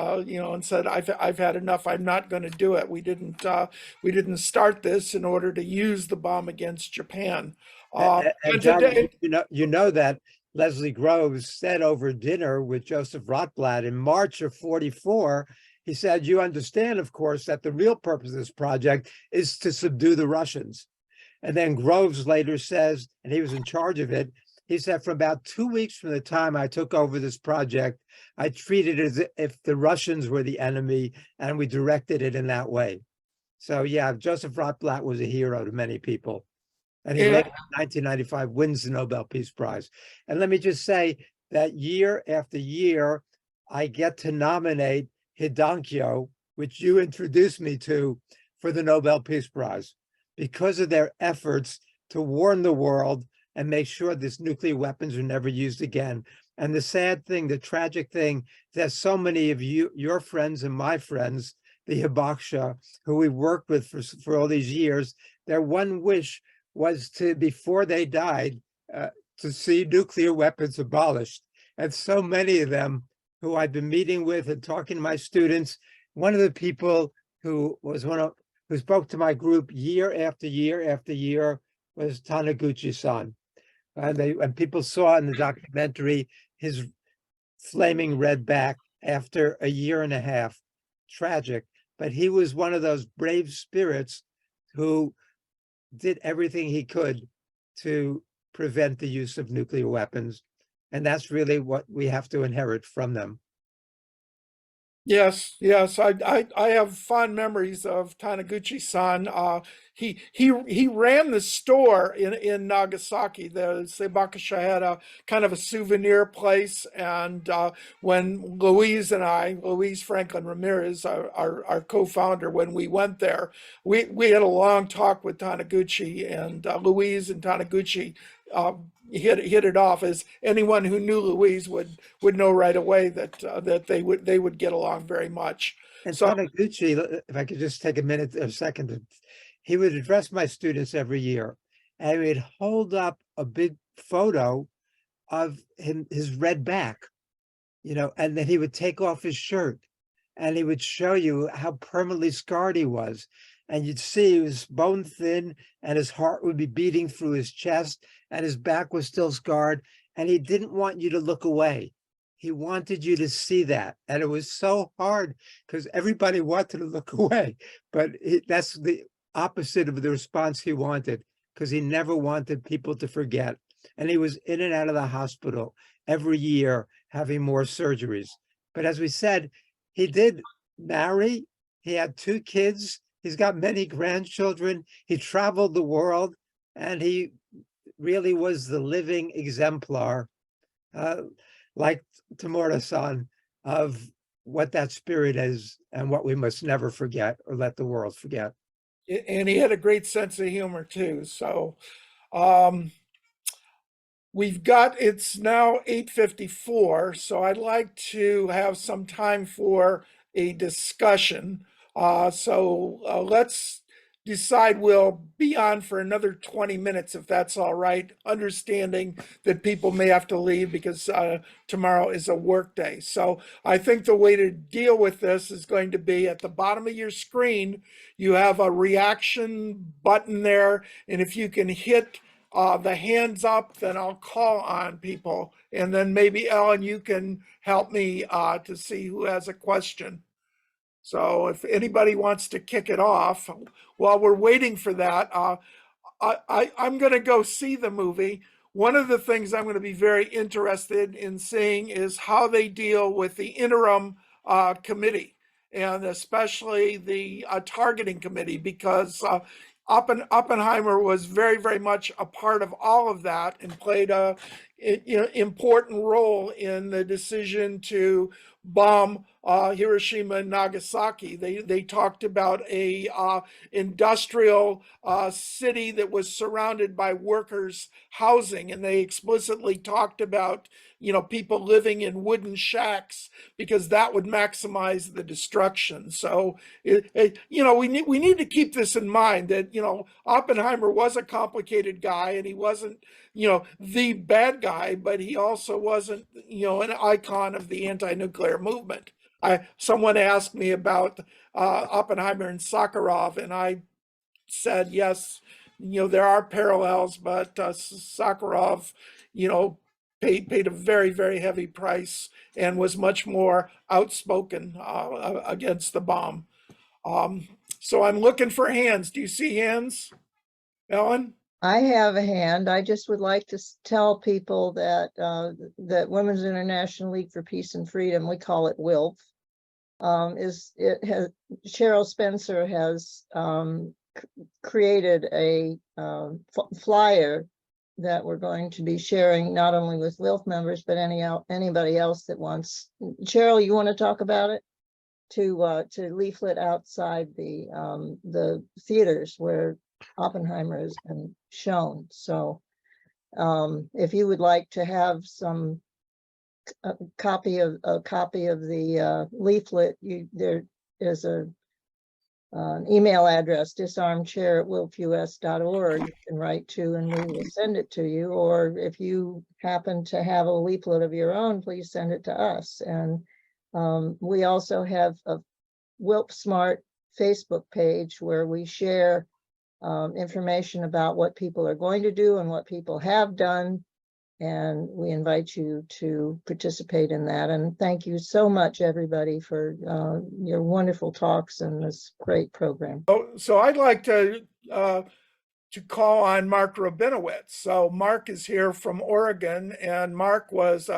said, "I've had enough. I'm not going to do it." We didn't start this in order to use the bomb against Japan. And John, today, you know that Leslie Groves said over dinner with Joseph Rotblat in March of '44. He said, you understand, of course, that the real purpose of this project is to subdue the Russians. And then Groves later says, and he was in charge of it, he said, for about 2 weeks from the time I took over this project, I treated it as if the Russians were the enemy, and we directed it in that way. So yeah, Joseph Rotblat was a hero to many people. And he later in 1995 wins the Nobel Peace Prize. And let me just say that year after year, I get to nominate Hidankyo, which you introduced me to, for the Nobel Peace Prize, because of their efforts to warn the world and make sure these nuclear weapons are never used again. And the sad thing, the tragic thing, that so many of you, your friends and my friends, the Hibakusha, who we worked with for all these years, their one wish was to, before they died, to see nuclear weapons abolished. And so many of them who I've been meeting with and talking to my students, one of the people who spoke to my group year after year after year was Taniguchi-san. And people saw in the documentary his flaming red back after a year and a half. Tragic. But he was one of those brave spirits who did everything he could to prevent the use of nuclear weapons. And that's really what we have to inherit from them. Yes, I have fond memories of Taniguchi-san. He ran the store in Nagasaki. The Seibakusha had a kind of a souvenir place, and when Louise Franklin Ramirez, our co-founder, when we went there, we had a long talk with Taniguchi, and Louise and Taniguchi hit it off, as anyone who knew Louise would know right away that they would get along very much. And so, Taniguchi, if I could just take a second, he would address my students every year, and he would hold up a big photo of his red back, and then he would take off his shirt, and he would show you how permanently scarred he was. And you'd see he was bone thin, and his heart would be beating through his chest, and his back was still scarred, and he didn't want you to look away. He wanted you to see that. And it was so hard because everybody wanted to look away, but that's the opposite of the response he wanted, because he never wanted people to forget. and he was in and out of the hospital every year, having more surgeries. But as we said, he did marry, he had 2 kids, he's got many grandchildren, he traveled the world, and he really was the living exemplar, like Tamura-san, of what that spirit is and what we must never forget or let the world forget. And he had a great sense of humor too. So it's now 8:54, so I'd like to have some time for a discussion. Let's decide we'll be on for another 20 minutes if that's all right, understanding that people may have to leave because tomorrow is a work day. So I think the way to deal with this is going to be at the bottom of your screen, you have a reaction button there, and if you can hit the hands up, then I'll call on people. And then maybe Ellen, you can help me to see who has a question. So if anybody wants to kick it off, while we're waiting for that, I'm going to go see the movie. One of the things I'm going to be very interested in seeing is how they deal with the interim committee, and especially the targeting committee, because Oppenheimer was very, very much a part of all of that and played a important role in the decision to bomb Hiroshima and Nagasaki. They talked about a industrial city that was surrounded by workers' housing, and they explicitly talked about people living in wooden shacks because that would maximize the destruction. So we need to keep this in mind that Oppenheimer was a complicated guy, and he wasn't the bad guy, but he also wasn't an icon of the anti-nuclear movement. Someone asked me about Oppenheimer and Sakharov, and I said, yes, there are parallels, but Sakharov, paid a very, very heavy price and was much more outspoken against the bomb. So I'm looking for hands. Do you see hands, Ellen? I have a hand. I just would like to tell people that that Women's International League for Peace and Freedom, we call it WILPF, Cherrill Spencer has created a flyer that we're going to be sharing not only with WILPF members, but anybody else that wants. Cherrill, you want to talk about it? To leaflet outside the theaters where Oppenheimer has been shown. So if you would like to have a copy of the leaflet, there is an email address, disarmchair@wilpfus.org, you can write to and we will send it to you. Or if you happen to have a leaflet of your own, please send it to us. And we also have a WILP Smart Facebook page where we share information about what people are going to do and what people have done. And we invite you to participate in that. And thank you so much, everybody, for your wonderful talks and this great program. So I'd like to call on Mark Rabinowitz. So Mark is here from Oregon, and Mark was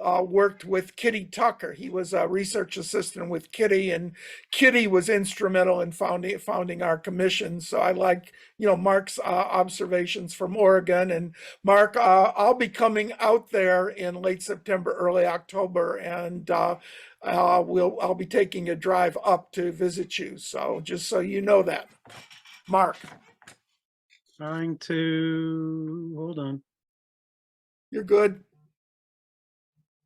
worked with Kitty Tucker. He was a research assistant with Kitty, and Kitty was instrumental in founding our commission. So I like Mark's observations from Oregon. And Mark, I'll be coming out there in late September, early October, and I'll be taking a drive up to visit you. So just so you know that, Mark. Trying to, hold on. You're good.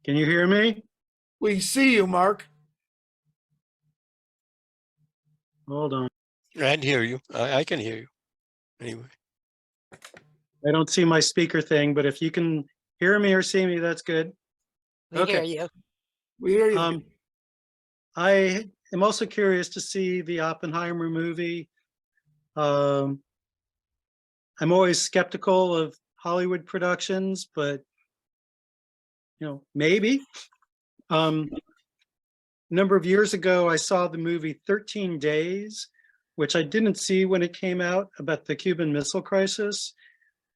Can you hear me? We see you, Mark. Hold on. I hear you. I can hear you. Anyway. I don't see my speaker thing, but if you can hear me or see me, that's good. We hear you. We hear you. I am also curious to see the Oppenheimer movie. I'm always skeptical of Hollywood productions, but maybe. A number of years ago, I saw the movie 13 Days, which I didn't see when it came out, about the Cuban Missile Crisis,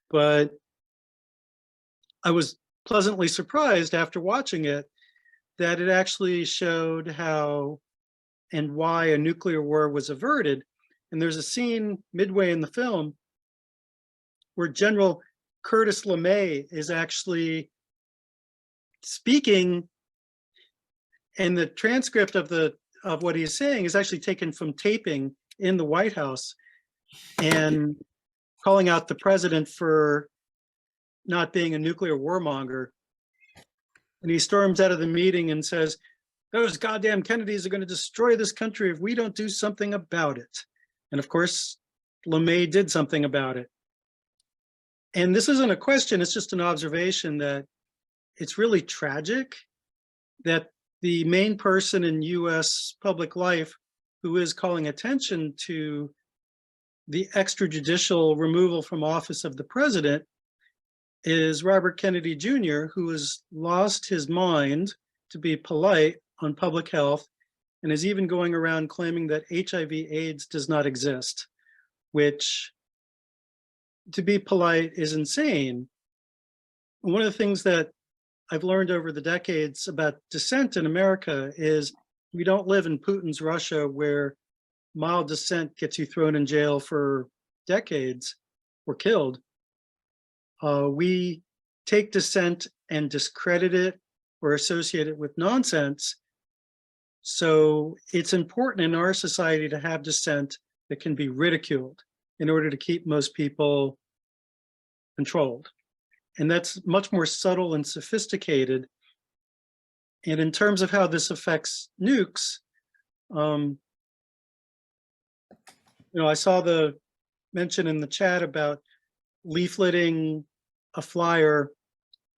but I was pleasantly surprised after watching it that it actually showed how and why a nuclear war was averted. And there's a scene midway in the film where General Curtis LeMay is actually speaking, and the transcript of what he's saying is actually taken from taping in the White House, and calling out the president for not being a nuclear warmonger. And he storms out of the meeting and says, those goddamn Kennedys are going to destroy this country if we don't do something about it. And of course, LeMay did something about it. And this isn't a question, it's just an observation that it's really tragic that the main person in US public life who is calling attention to the extrajudicial removal from office of the president is Robert Kennedy Jr., who has lost his mind, to be polite, on public health, and is even going around claiming that HIV/AIDS does not exist, which, to be polite, is insane. One of the things that I've learned over the decades about dissent in America is we don't live in Putin's Russia where mild dissent gets you thrown in jail for decades or killed. We take dissent and discredit it or associate it with nonsense. So it's important in our society to have dissent that can be ridiculed in order to keep most people controlled. And that's much more subtle and sophisticated. And in terms of how this affects nukes, I saw the mention in the chat about leafleting a flyer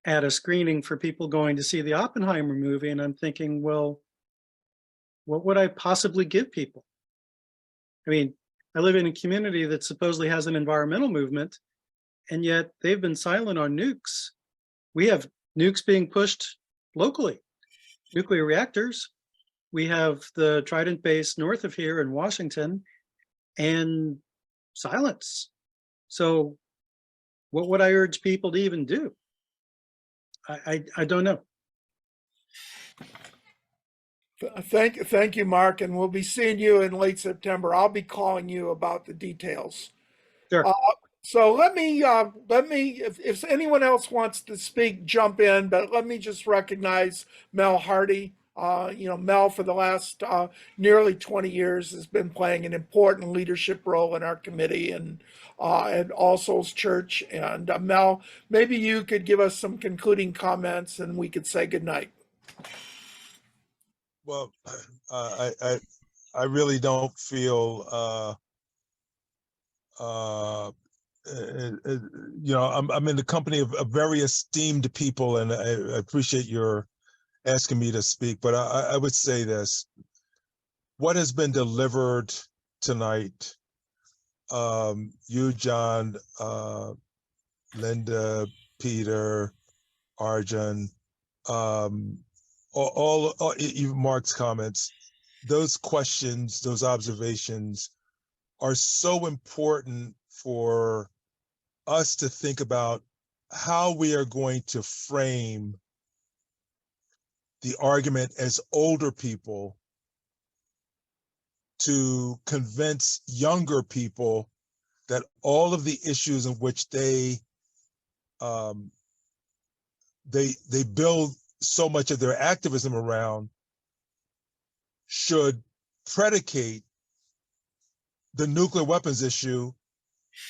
at a screening for people going to see the Oppenheimer movie. And I'm thinking, well, what would I possibly give people? I mean, I live in a community that supposedly has an environmental movement, and yet they've been silent on nukes. We have nukes being pushed locally, nuclear reactors. We have the Trident base north of here in Washington, and silence. So what would I urge people to even do? I don't know. Thank you, Mark, and we'll be seeing you in late September. I'll be calling you about the details. Sure. So let me, if anyone else wants to speak, jump in, but let me just recognize Mel Hardy. Mel for the last nearly 20 years has been playing an important leadership role in our committee and at All Souls Church. And Mel, maybe you could give us some concluding comments and we could say goodnight. Well, I really don't feel, I'm in the company of very esteemed people, and I appreciate your asking me to speak, but I would say this: what has been delivered tonight, you, John, Linda, Peter, Arjun, all even Mark's comments, those questions, those observations are so important for us to think about how we are going to frame the argument as older people to convince younger people that all of the issues in which they build so much of their activism around should predicate the nuclear weapons issue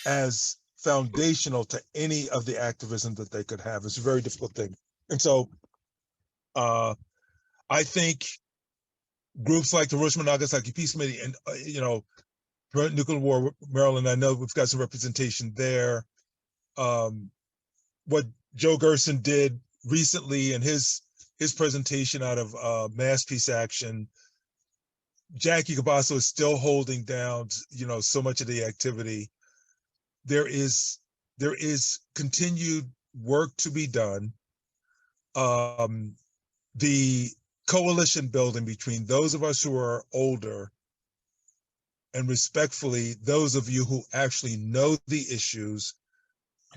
as foundational to any of the activism that they could have. It's a very difficult thing. And so I think groups like the Hiroshima Nagasaki Peace Committee and, Nuclear War Maryland, I know we've got some representation there. What Joe Gerson did recently in his presentation out of Mass Peace Action, Jackie Cabasso is still holding down, so much of the activity. There is continued work to be done. The coalition building between those of us who are older and respectfully those of you who actually know the issues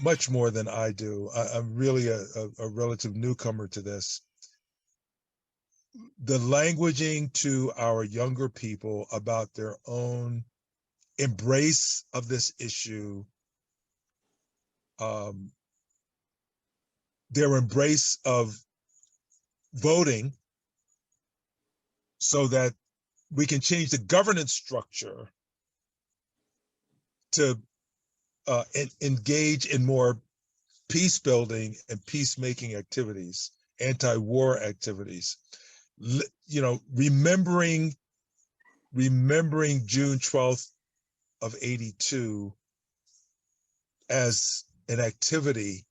much more than I do. I'm really a relative newcomer to this. The languaging to our younger people about their own embrace of this issue, their embrace of voting so that we can change the governance structure to engage in more peace building and peacemaking activities, anti-war activities. You know, remembering June 12th of 82 as an activity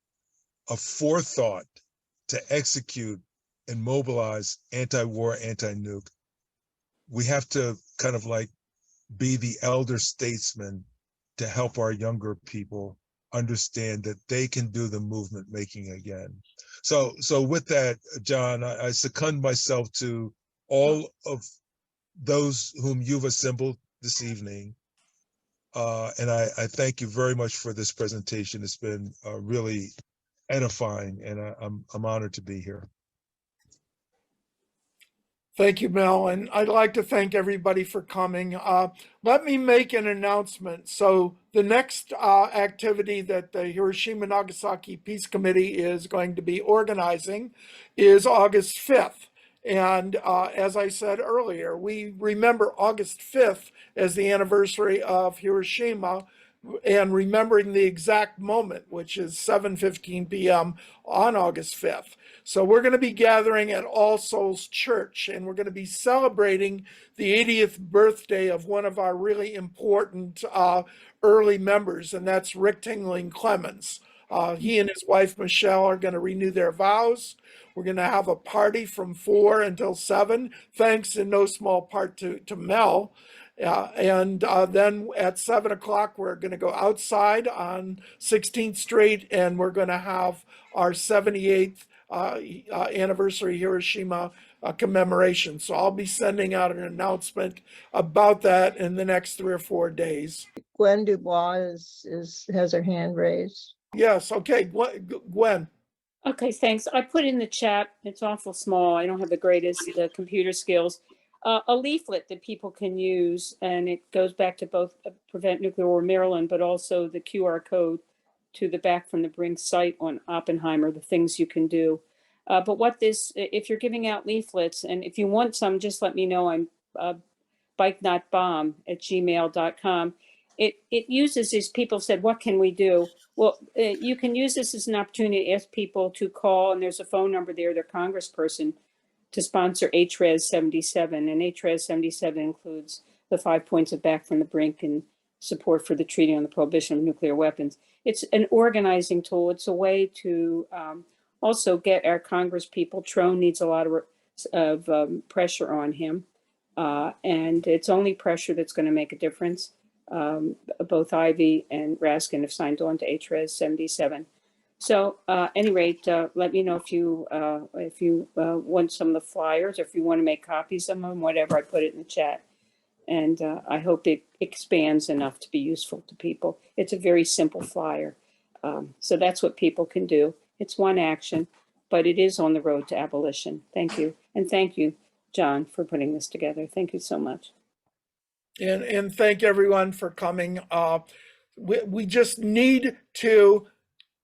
of forethought to execute and mobilize anti-war, anti-nuke. We have to kind of like be the elder statesman to help our younger people understand that they can do the movement making again. So with that, John, I second myself to all of those whom you've assembled this evening. And I thank you very much for this presentation. It's been really edifying, and I'm honored to be here. Thank you, Mel, and I'd like to thank everybody for coming. Let me make an announcement. So the next activity that the Hiroshima Nagasaki Peace Committee is going to be organizing is August 5th. And as I said earlier, we remember August 5th as the anniversary of Hiroshima, and remembering the exact moment, which is 7:15 p.m. on August 5th. So we're going to be gathering at All Souls Church, and we're going to be celebrating the 80th birthday of one of our really important early members, and that's Rick Tingling Clemens. He and his wife, Michelle, are going to renew their vows. We're going to have a party from 4 until 7, thanks in no small part to Mel. And then at 7 o'clock, we're going to go outside on 16th Street, and we're going to have our 78th anniversary Hiroshima commemoration. So I'll be sending out an announcement about that in the next 3 or 4 days. Gwen Dubois has her hand raised. Yes, okay, Gwen. Okay, thanks. I put in the chat, it's awful small. I don't have the greatest computer skills. A leaflet that people can use, and it goes back to both Prevent Nuclear War Maryland, but also the QR code to the Back from the Brink site on Oppenheimer, the things you can do. But if you're giving out leaflets, and if you want some, just let me know. I'm bikenotbomb@gmail.com. It uses these, people said, what can we do? Well, you can use this as an opportunity to ask people to call, and there's a phone number there, their congressperson, to sponsor HRES 77. And HRES 77 includes the 5 points of Back from the Brink and support for the Treaty on the Prohibition of Nuclear Weapons. It's an organizing tool. It's a way to also get our Congress people. Trone needs a lot of pressure on him. And it's only pressure that's going to make a difference. Both Ivy and Raskin have signed on to HRES 77. So at any rate, let me know if you want some of the flyers, or if you want to make copies of them, whatever. I put it in the chat. And I hope it expands enough to be useful to people. It's a very simple flyer. So that's what people can do. It's one action, but it is on the road to abolition. Thank you. And thank you, John, for putting this together. Thank you so much. And thank everyone for coming. We just need to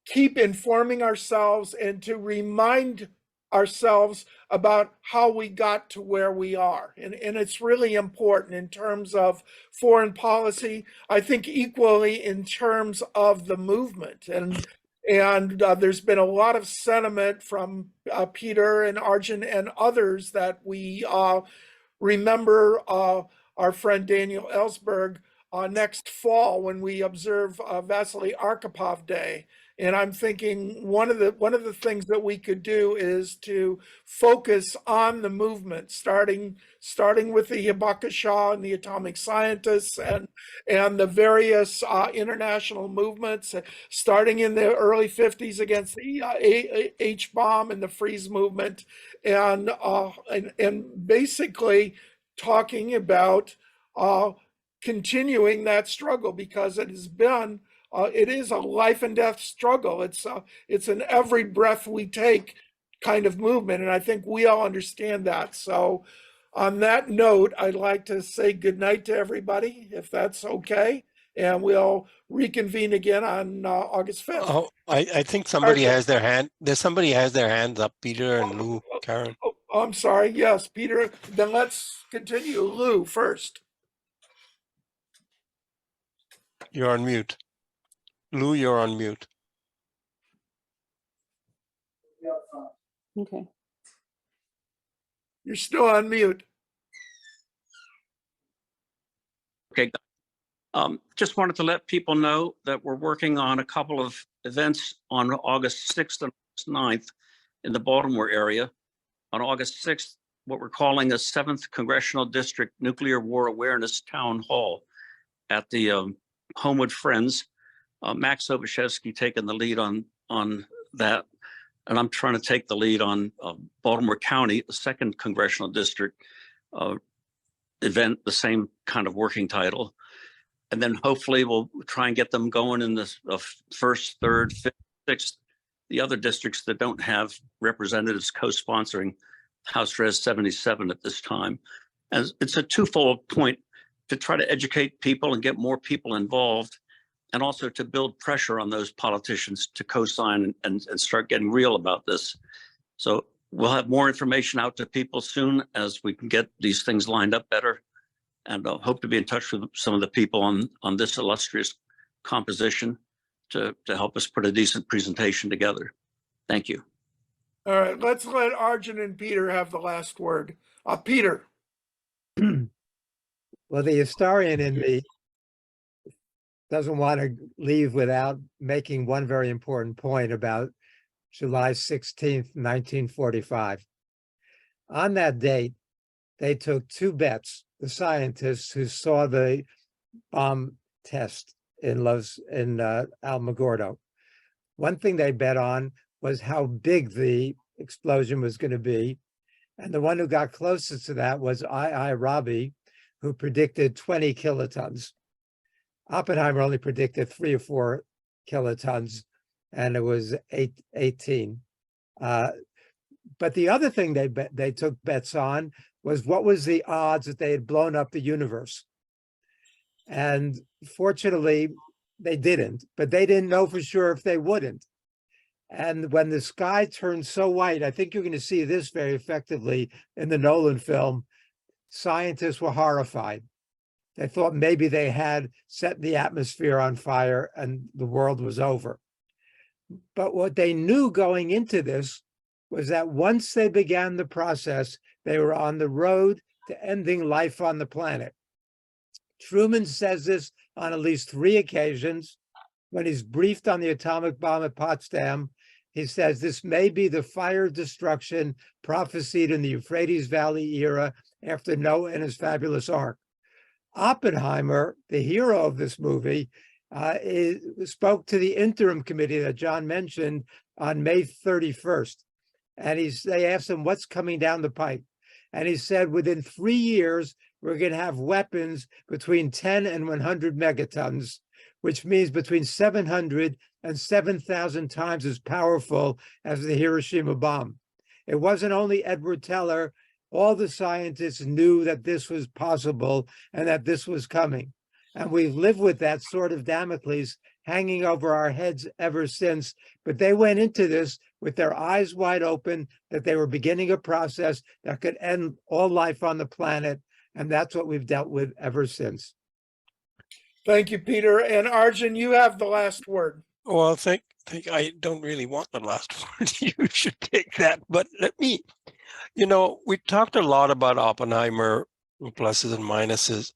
keep informing ourselves and to remind ourselves about how we got to where we are. And it's really important in terms of foreign policy, I think equally in terms of the movement. And there's been a lot of sentiment from Peter and Arjun and others that we remember our friend Daniel Ellsberg next fall when we observe Vasily Arkhipov Day. And I'm thinking one of the things that we could do is to focus on the movement, starting with the Hibakusha and the atomic scientists and the various international movements, starting in the early 50s against the H-bomb and the freeze movement, and basically talking about continuing that struggle, because it has been it is a life and death struggle. It's an every breath we take kind of movement, and I think we all understand that. So on that note, I'd like to say good night to everybody, if that's okay, and we'll reconvene again on August 5th. Oh, I think somebody has their hand. There's somebody has their hands up. Peter and Lou, Karen. Oh, I'm sorry. Yes, Peter. Then let's continue. Lou first. You're on mute. Lou, you're on mute. Okay. You're still on mute. Okay. Just wanted to let people know that we're working on a couple of events on August 6th and August 9th in the Baltimore area. On August 6th, what we're calling a 7th Congressional District Nuclear War Awareness Town Hall at the Homewood Friends. Max Obashevsky taking the lead on that. And I'm trying to take the lead on Baltimore County, the 2nd Congressional District event, the same kind of working title. And then hopefully we'll try and get them going in the 1st, 3rd, 5th, 6th, the other districts that don't have representatives co-sponsoring House Res 77 at this time. And it's a twofold point: to try to educate people and get more people involved, and also to build pressure on those politicians to co-sign and start getting real about this. So we'll have more information out to people soon as we can get these things lined up better. And I hope to be in touch with some of the people on this illustrious composition to help us put a decent presentation together. Thank you. All right, let's let Arjun and Peter have the last word. Peter. Well, the historian in me doesn't want to leave without making one very important point about July 16th, 1945. On that date, they took 2 bets, the scientists who saw the bomb test in Alamogordo. One thing they bet on was how big the explosion was going to be. And the one who got closest to that was I. Rabi, who predicted 20 kilotons. Oppenheimer only predicted 3 or 4 kilotons, and it was 18. But the other thing they took bets on was what was the odds that they had blown up the universe. And fortunately, they didn't, but they didn't know for sure if they wouldn't. And when the sky turned so white, I think you're going to see this very effectively in the Nolan film, scientists were horrified. They thought maybe they had set the atmosphere on fire and the world was over. But what they knew going into this was that once they began the process, they were on the road to ending life on the planet. Truman says this on at least 3 occasions. When he's briefed on the atomic bomb at Potsdam, he says this may be the fire destruction prophesied in the Euphrates Valley era after Noah and his fabulous ark. Oppenheimer, the hero of this movie, spoke to the interim committee that John mentioned on May 31st. And they asked him, what's coming down the pipe? And he said, within 3 years, we're going to have weapons between 10 and 100 megatons, which means between 700 and 7,000 times as powerful as the Hiroshima bomb. It wasn't only Edward Teller. All the scientists knew that this was possible and that this was coming. And we've lived with that sort of Damocles hanging over our heads ever since. But they went into this with their eyes wide open, that they were beginning a process that could end all life on the planet. And that's what we've dealt with ever since. Thank you, Peter. And Arjun, you have the last word. Well, I don't really want the last word. You should take that. But let me, we talked a lot about Oppenheimer, pluses and minuses.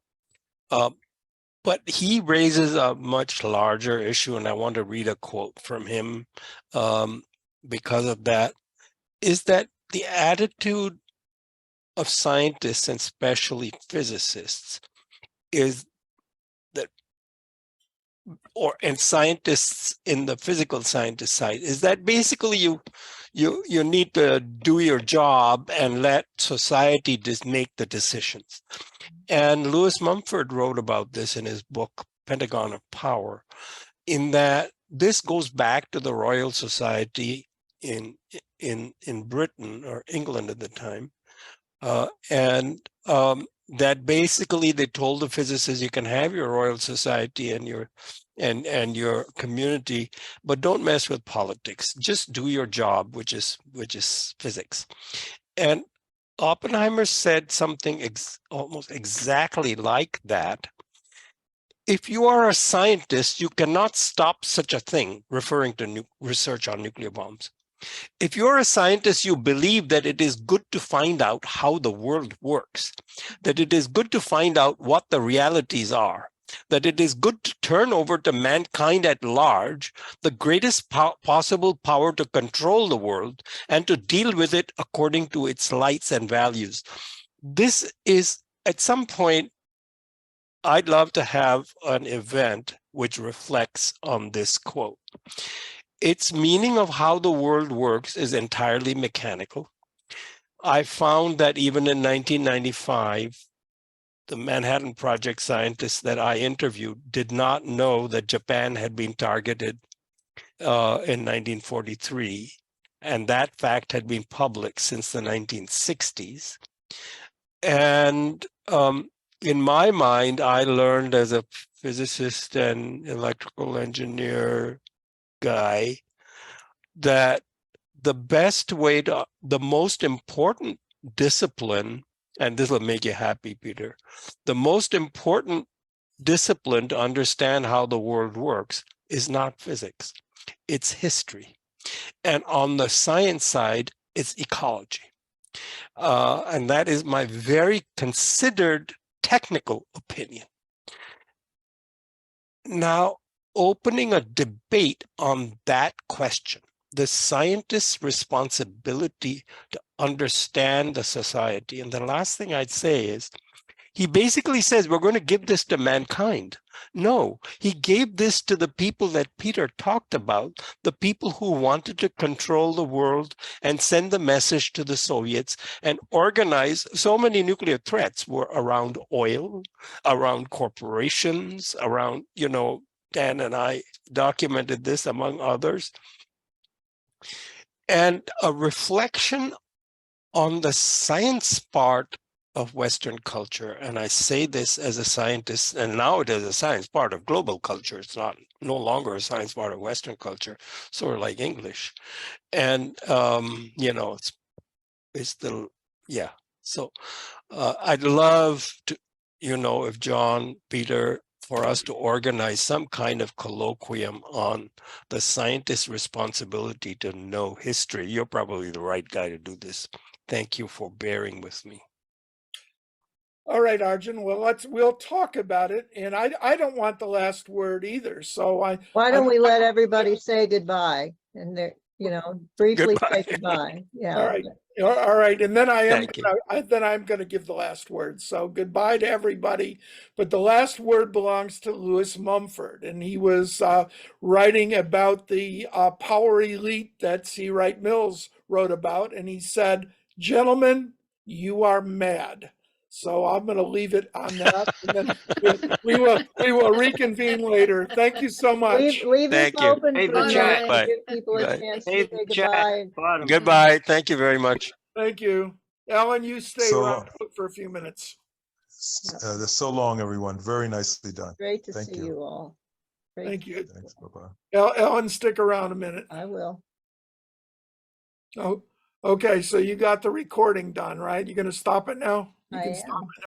But he raises a much larger issue, and I want to read a quote from him because of that, is that the attitude of scientists, and especially physicists, is that, and scientists in the physical scientist side, is that basically you need to do your job and let society just make the decisions. And Lewis Mumford wrote about this in his book, Pentagon of Power. in that this goes back to the Royal Society in Britain or England at the time, that basically they told the physicists, you can have your Royal Society and your community, but don't mess with politics. Just do your job, which is physics. And Oppenheimer said something almost exactly like that. If you are a scientist, you cannot stop such a thing, referring to research on nuclear bombs. If you're a scientist, you believe that it is good to find out how the world works, that it is good to find out what the realities are, that it is good to turn over to mankind at large the greatest possible power to control the world and to deal with it according to its lights and values. This is, at some point, I'd love to have an event which reflects on this quote. Its meaning of how the world works is entirely mechanical. I found that even in 1995, the Manhattan Project scientists that I interviewed did not know that Japan had been targeted in 1943, and that fact had been public since the 1960s. And in my mind, I learned as a physicist and electrical engineer guy that the best way to, the most important discipline, and this will make you happy, Peter, the most important discipline to understand how the world works is not physics, it's history. And on the science side, it's ecology. And that is my very considered technical opinion. Now, opening a debate on that question, the scientist's responsibility to understand the society. And the last thing I'd say is, he basically says, we're going to give this to mankind. No, he gave this to the people that Peter talked about, the people who wanted to control the world and send the message to the Soviets and organize. So many nuclear threats were around oil, around corporations, around, Dan and I documented this among others. And a reflection on the science part of Western culture, and I say this as a scientist, and now it is a science part of global culture. It's no longer a science part of Western culture, sort of like English. And it's the So I'd love to, if John, Peter, for us to organize some kind of colloquium on the scientist's responsibility to know history. You're probably the right guy to do this. Thank you for bearing with me. All right, Arjun. Well, we'll talk about it, and I don't want the last word either. So why don't we let everybody say goodbye and briefly Goodbye. say goodbye? Yeah. All right, and then I'm going to give the last word. So goodbye to everybody, but the last word belongs to Lewis Mumford, and he was writing about the power elite that C. Wright Mills wrote about, and he said, "Gentlemen, you are mad." So I'm going to leave it on that, and then we will reconvene later. Thank you so much. Leave this open Hey, for the a chat. minute to give people a chance to say goodbye. Goodbye. Thank you very much. Thank you. Ellen, you stay around for a few minutes. They're so long, everyone. Very nicely done. Great to see you all. Thank you. Thanks. Bye-bye. Ellen, stick around a minute. I will. Oh, okay. So you got the recording done, right? You're going to stop it now? You can stop it.